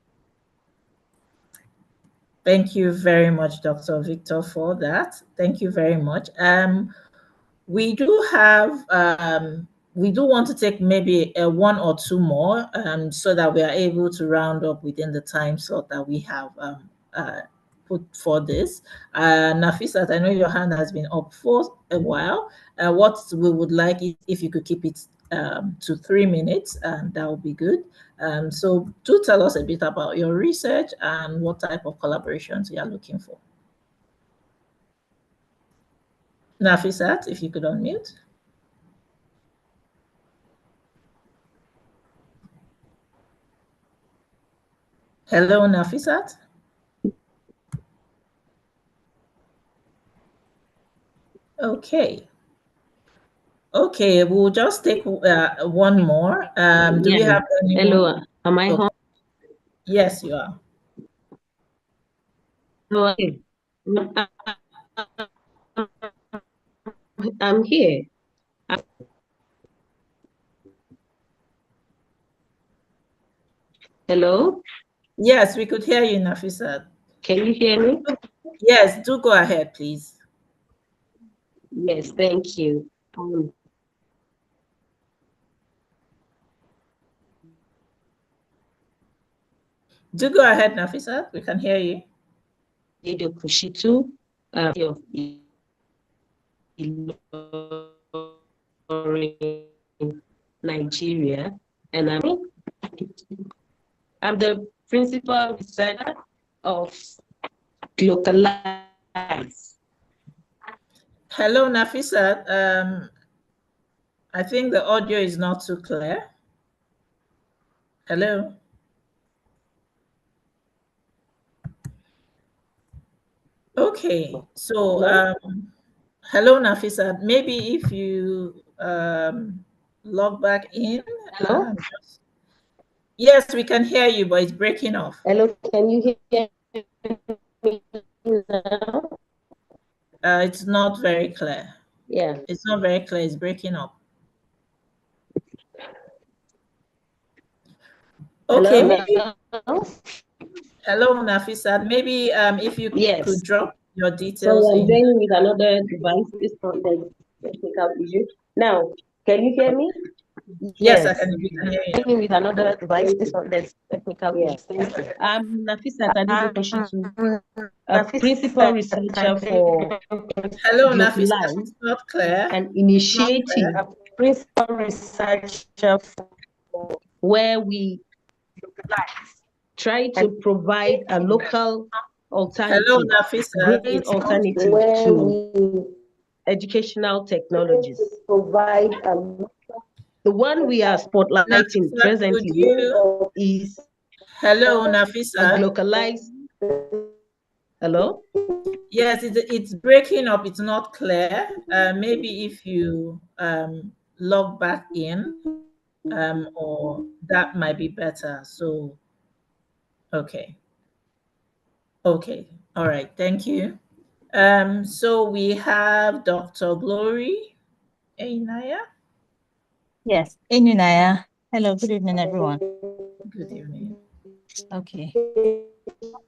S1: Thank you very much, Dr. Victor, for that. Thank you very much. We do have we do want to take maybe one or two more so that we are able to round up within the time slot that we have put for this. Nafisat, I know your hand has been up for a while. What we would like if you could keep it to 3 minutes, that would be good. So do tell us a bit about your research and what type of collaborations you are looking for. Nafisat, if you could unmute. Hello, Nafisat. Okay. Okay, we'll just take one more. Do we have anyone?
S22: Hello, am I home?
S1: Yes, you are.
S22: Okay. I'm here. Hello?
S1: Yes, we could hear you, Nafisat.
S22: Can you hear me?
S1: Yes, do go ahead, please.
S22: Yes, thank you.
S1: Do go ahead, Nafisat. We can hear you.
S22: Video Kushitu of Nigeria, and I'm the principal researcher of Localize.
S1: Hello, Nafisat. I think the audio is not too clear. Hello. Okay, so hello, Nafisat. Maybe if you log back in.
S22: Hello?
S1: Yes, we can hear you, but it's breaking off.
S22: Hello, can you hear me now?
S1: It's not very clear.
S22: Yeah.
S1: It's not very clear. It's breaking up. Okay,
S4: Hello?
S1: maybe. Hello, Nafisat. Maybe if you
S4: Yes.
S1: could drop your
S4: Sorry,
S1: details
S4: I'm
S1: in.
S4: joining with another device. This one, there's technical issue. Now, can you hear me?
S1: Yes, I
S4: Yes.
S1: can. We can hear you.
S4: Joining with another device. This one, there's technical issue. I'm Nafisat Adedoshitu, a principal researcher for
S1: Hello, Nafisat.
S4: Globalize,
S1: It's not clear.
S4: an initiative,
S1: clear.
S4: principal researcher where we try to provide a local alternative,
S1: Hello, Nafisat.
S4: great
S1: It's not
S4: alternative
S1: clear.
S4: to educational technologies. Provide the one we are spotlighting
S1: Nafisat,
S4: presently is
S1: hello,
S4: a
S1: Nafisat.
S4: localized. Hello?
S1: Yes, it's breaking up. It's not clear. Maybe if you log back in, or that might be better. So, okay. Okay. All right. Thank you. So we have Dr. Glory Einaya.
S10: Yes, Enunaya. Hello, good evening, everyone.
S1: Good evening.
S10: Okay.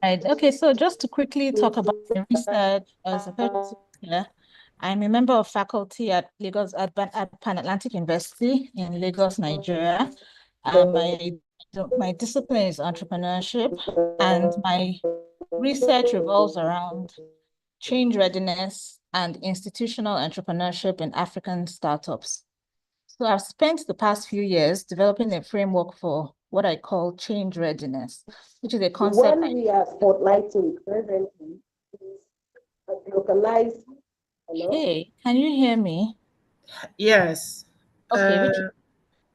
S10: Right. Okay, so just to quickly talk about the research as a person here, I'm a member of faculty at Lagos at Pan Atlantic University in Lagos, Nigeria. My discipline is entrepreneurship, and my research revolves around change readiness and institutional entrepreneurship in African startups. So I've spent the past few years developing a framework for what I call change readiness, which is a concept.
S4: When we are spotlighting presently is a localized.
S10: Hey, can you hear me?
S1: Yes.
S10: Okay,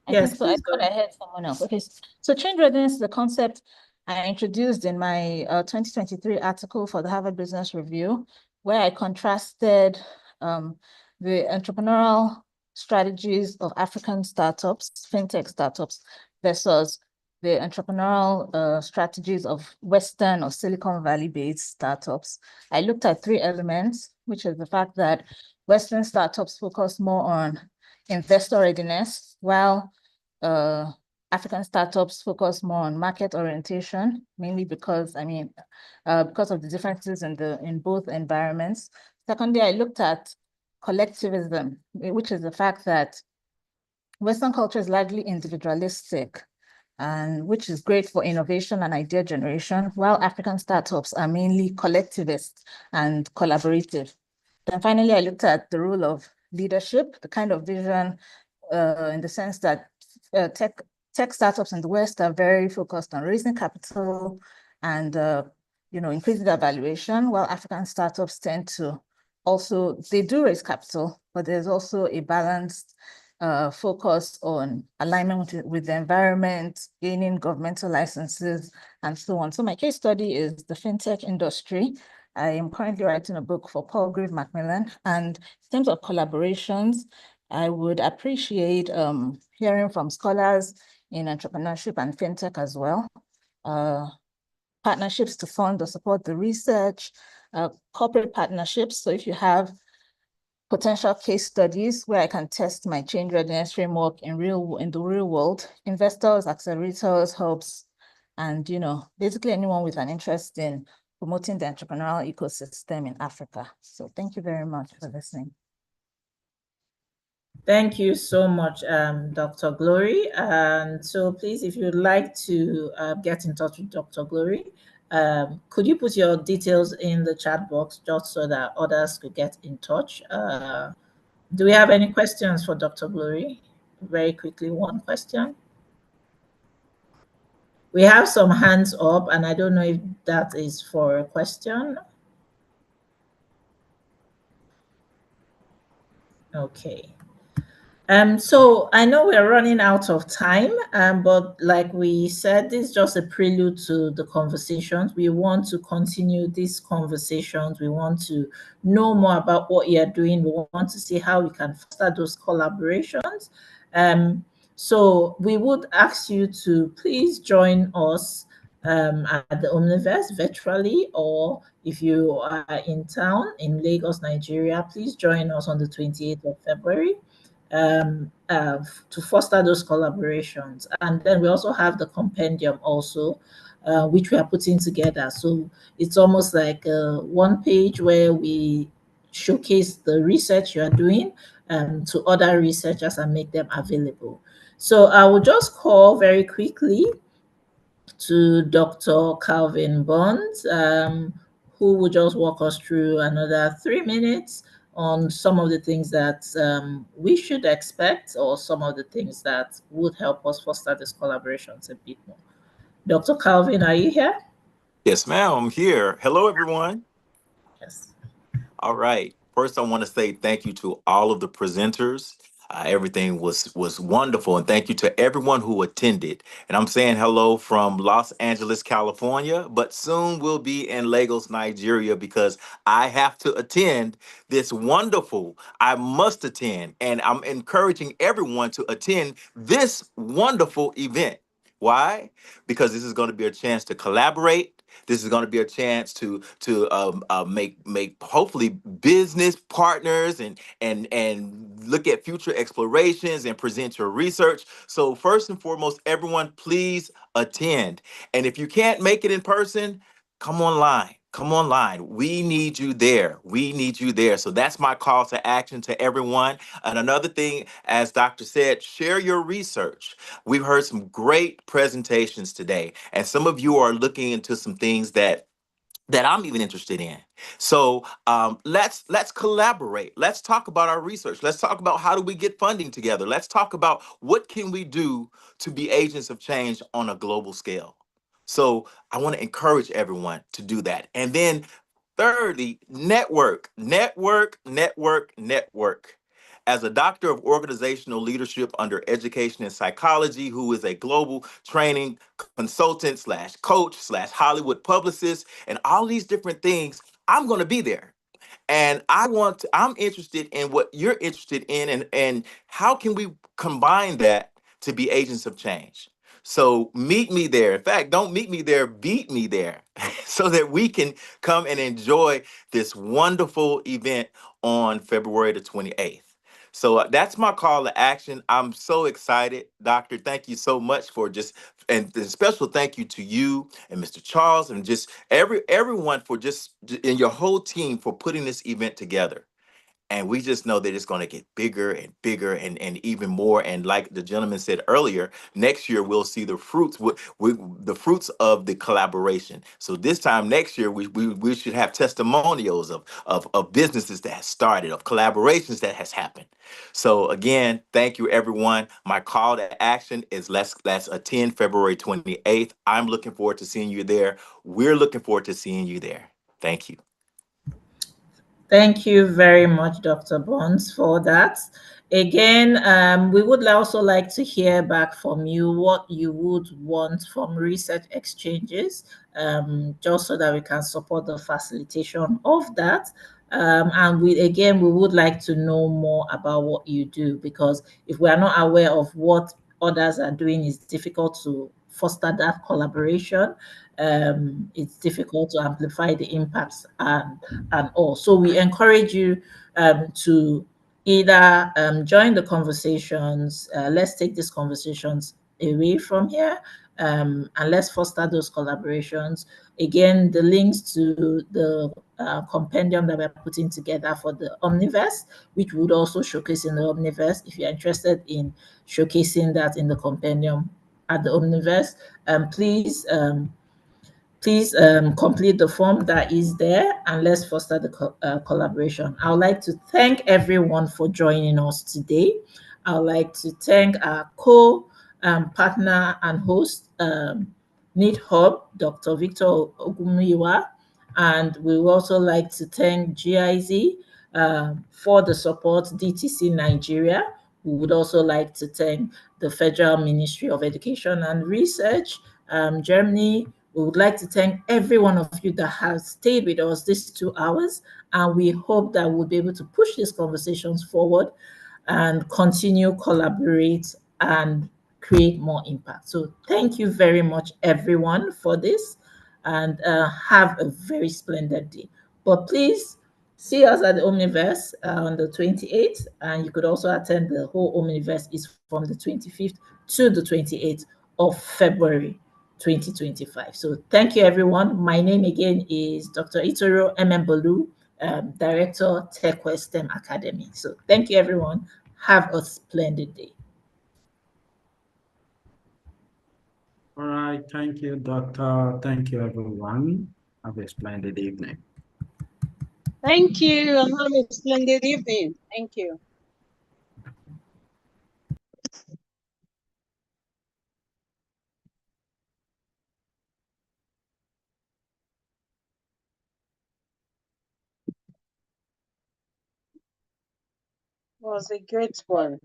S10: I
S1: yes,
S10: think so. I thought I heard someone else. Okay, so change readiness is a concept I introduced in my 2023 article for the Harvard Business Review, where I contrasted the entrepreneurial strategies of African startups, fintech startups, versus the entrepreneurial strategies of Western or Silicon Valley-based startups. I looked at three elements, which is the fact that Western startups focus more on investor readiness, while African startups focus more on market orientation, mainly because because of the differences in both environments. Secondly, I looked at collectivism, which is the fact that Western culture is largely individualistic, and which is great for innovation and idea generation, while African startups are mainly collectivist and collaborative. Then finally, I looked at the role of leadership, the kind of vision in the sense that tech startups in the West are very focused on raising capital and increasing their valuation, while African startups tend to they do raise capital, but there's also a balanced focus on alignment with the environment, gaining governmental licenses, and so on. So my case study is the fintech industry. I am currently writing a book for Paul Grieve Macmillan, and in terms of collaborations, I would appreciate hearing from scholars in entrepreneurship and fintech as well. Partnerships to fund or support the research, corporate partnerships. So if you have potential case studies where I can test my change readiness framework in the real world, investors, accelerators, hubs, and basically anyone with an interest in promoting the entrepreneurial ecosystem in Africa. So thank you very much for listening.
S1: Thank you so much, Dr. Glory. And so please, if you'd like to get in touch with Dr. Glory, could you put your details in the chat box just so that others could get in touch? Do we have any questions for Dr. Glory? Very quickly, one question. We have some hands up, and I don't know if that is for a question. Okay. So I know we're running out of time, but like we said, this is just a prelude to the conversations. We want to continue these conversations. We want to know more about what you're doing. We want to see how we can foster those collaborations. So we would ask you to please join us at the Omniverse virtually, or if you are in town in Lagos, Nigeria, please join us on the 28th of February. to foster those collaborations. And then we also have the compendium also, which we are putting together. So it's almost like one page where we showcase the research you are doing to other researchers and make them available. So I will just call very quickly to Dr. Calvin Bonds, who will just walk us through another 3 minutes on some of the things that we should expect or some of the things that would help us foster these collaborations a bit more. Dr. Calvin, are you here?
S3: Yes, ma'am, I'm here. Hello, everyone.
S1: Yes.
S3: All right. First, I want to say thank you to all of the presenters. Everything was wonderful, and thank you to everyone who attended. And I'm saying hello from Los Angeles, California, but soon we'll be in Lagos, Nigeria, because I have to attend this wonderful. I must attend, and I'm encouraging everyone to attend this wonderful event. Why? Because this is going to be a chance to collaborate. This is going to be a chance to make hopefully business partners and look at future explorations and present your research. So first and foremost, everyone, please attend. And if you can't make it in person, come online. Come online. We need you there. We need you there. So that's my call to action to everyone. And another thing, as Dr. said, share your research. We've heard some great presentations today, and some of you are looking into some things that I'm even interested in. So let's collaborate. Let's talk about our research. Let's talk about how do we get funding together. Let's talk about what can we do to be agents of change on a global scale. So I want to encourage everyone to do that. And then thirdly, network, network, network, network. As a doctor of organizational leadership under education and psychology, who is a global training consultant slash coach slash Hollywood publicist, and all these different things, I'm going to be there. And I'm interested in what you're interested in, and how can we combine that to be agents of change? So meet me there. In fact, don't meet me there, beat me there, so that we can come and enjoy this wonderful event on February the 28th. So that's my call to action. I'm so excited, Doctor. Thank you so much for and a special thank you to you and Mr. Charles and just everyone for and your whole team for putting this event together. And we just know that it's going to get bigger and bigger and even more. And like the gentleman said earlier, next year we'll see the fruits, the fruits of the collaboration. So this time next year, we should have testimonials of businesses that has started, of collaborations that has happened. So again, thank you, everyone. My call to action is let's attend February 28th. I'm looking forward to seeing you there. We're looking forward to seeing you there. Thank you.
S1: Thank you very much, Dr. Bonds, for that. Again, we would also like to hear back from you what you would want from research exchanges, just so that we can support the facilitation of that. And we would like to know more about what you do, because if we are not aware of what others are doing, it's difficult to foster that collaboration. It's difficult to amplify the impacts and all. So we encourage you to either join the conversations. Let's take these conversations away from here, and let's foster those collaborations. Again, the links to the compendium that we're putting together for the Omniverse, which would also showcase in the Omniverse. If you're interested in showcasing that in the compendium at the Omniverse, please complete the form that is there, and let's foster the collaboration. I would like to thank everyone for joining us today. I would like to thank our co-partner and host, Need Hub, Dr. Victor Ogumiwa, and we would also like to thank GIZ for the support, DTC Nigeria. We would also like to thank the Federal Ministry of Education and Research, Germany. We would like to thank every one of you that has stayed with us these 2 hours, and we hope that we'll be able to push these conversations forward and continue collaborate and create more impact. So thank you very much, everyone, for this, and have a very splendid day. But please See us at the Omniverse on the 28th, and you could also attend the whole Omniverse is from the 25th to the 28th of February 2025. So thank you, everyone. My name again is Dr. Itoro Bolu, Director, TechWest STEM Academy. So thank you, everyone. Have a splendid day.
S7: All right. Thank you, Doctor. Thank you, everyone. Have a splendid evening.
S11: Thank you, and have a splendid evening. Thank you. It was a great one.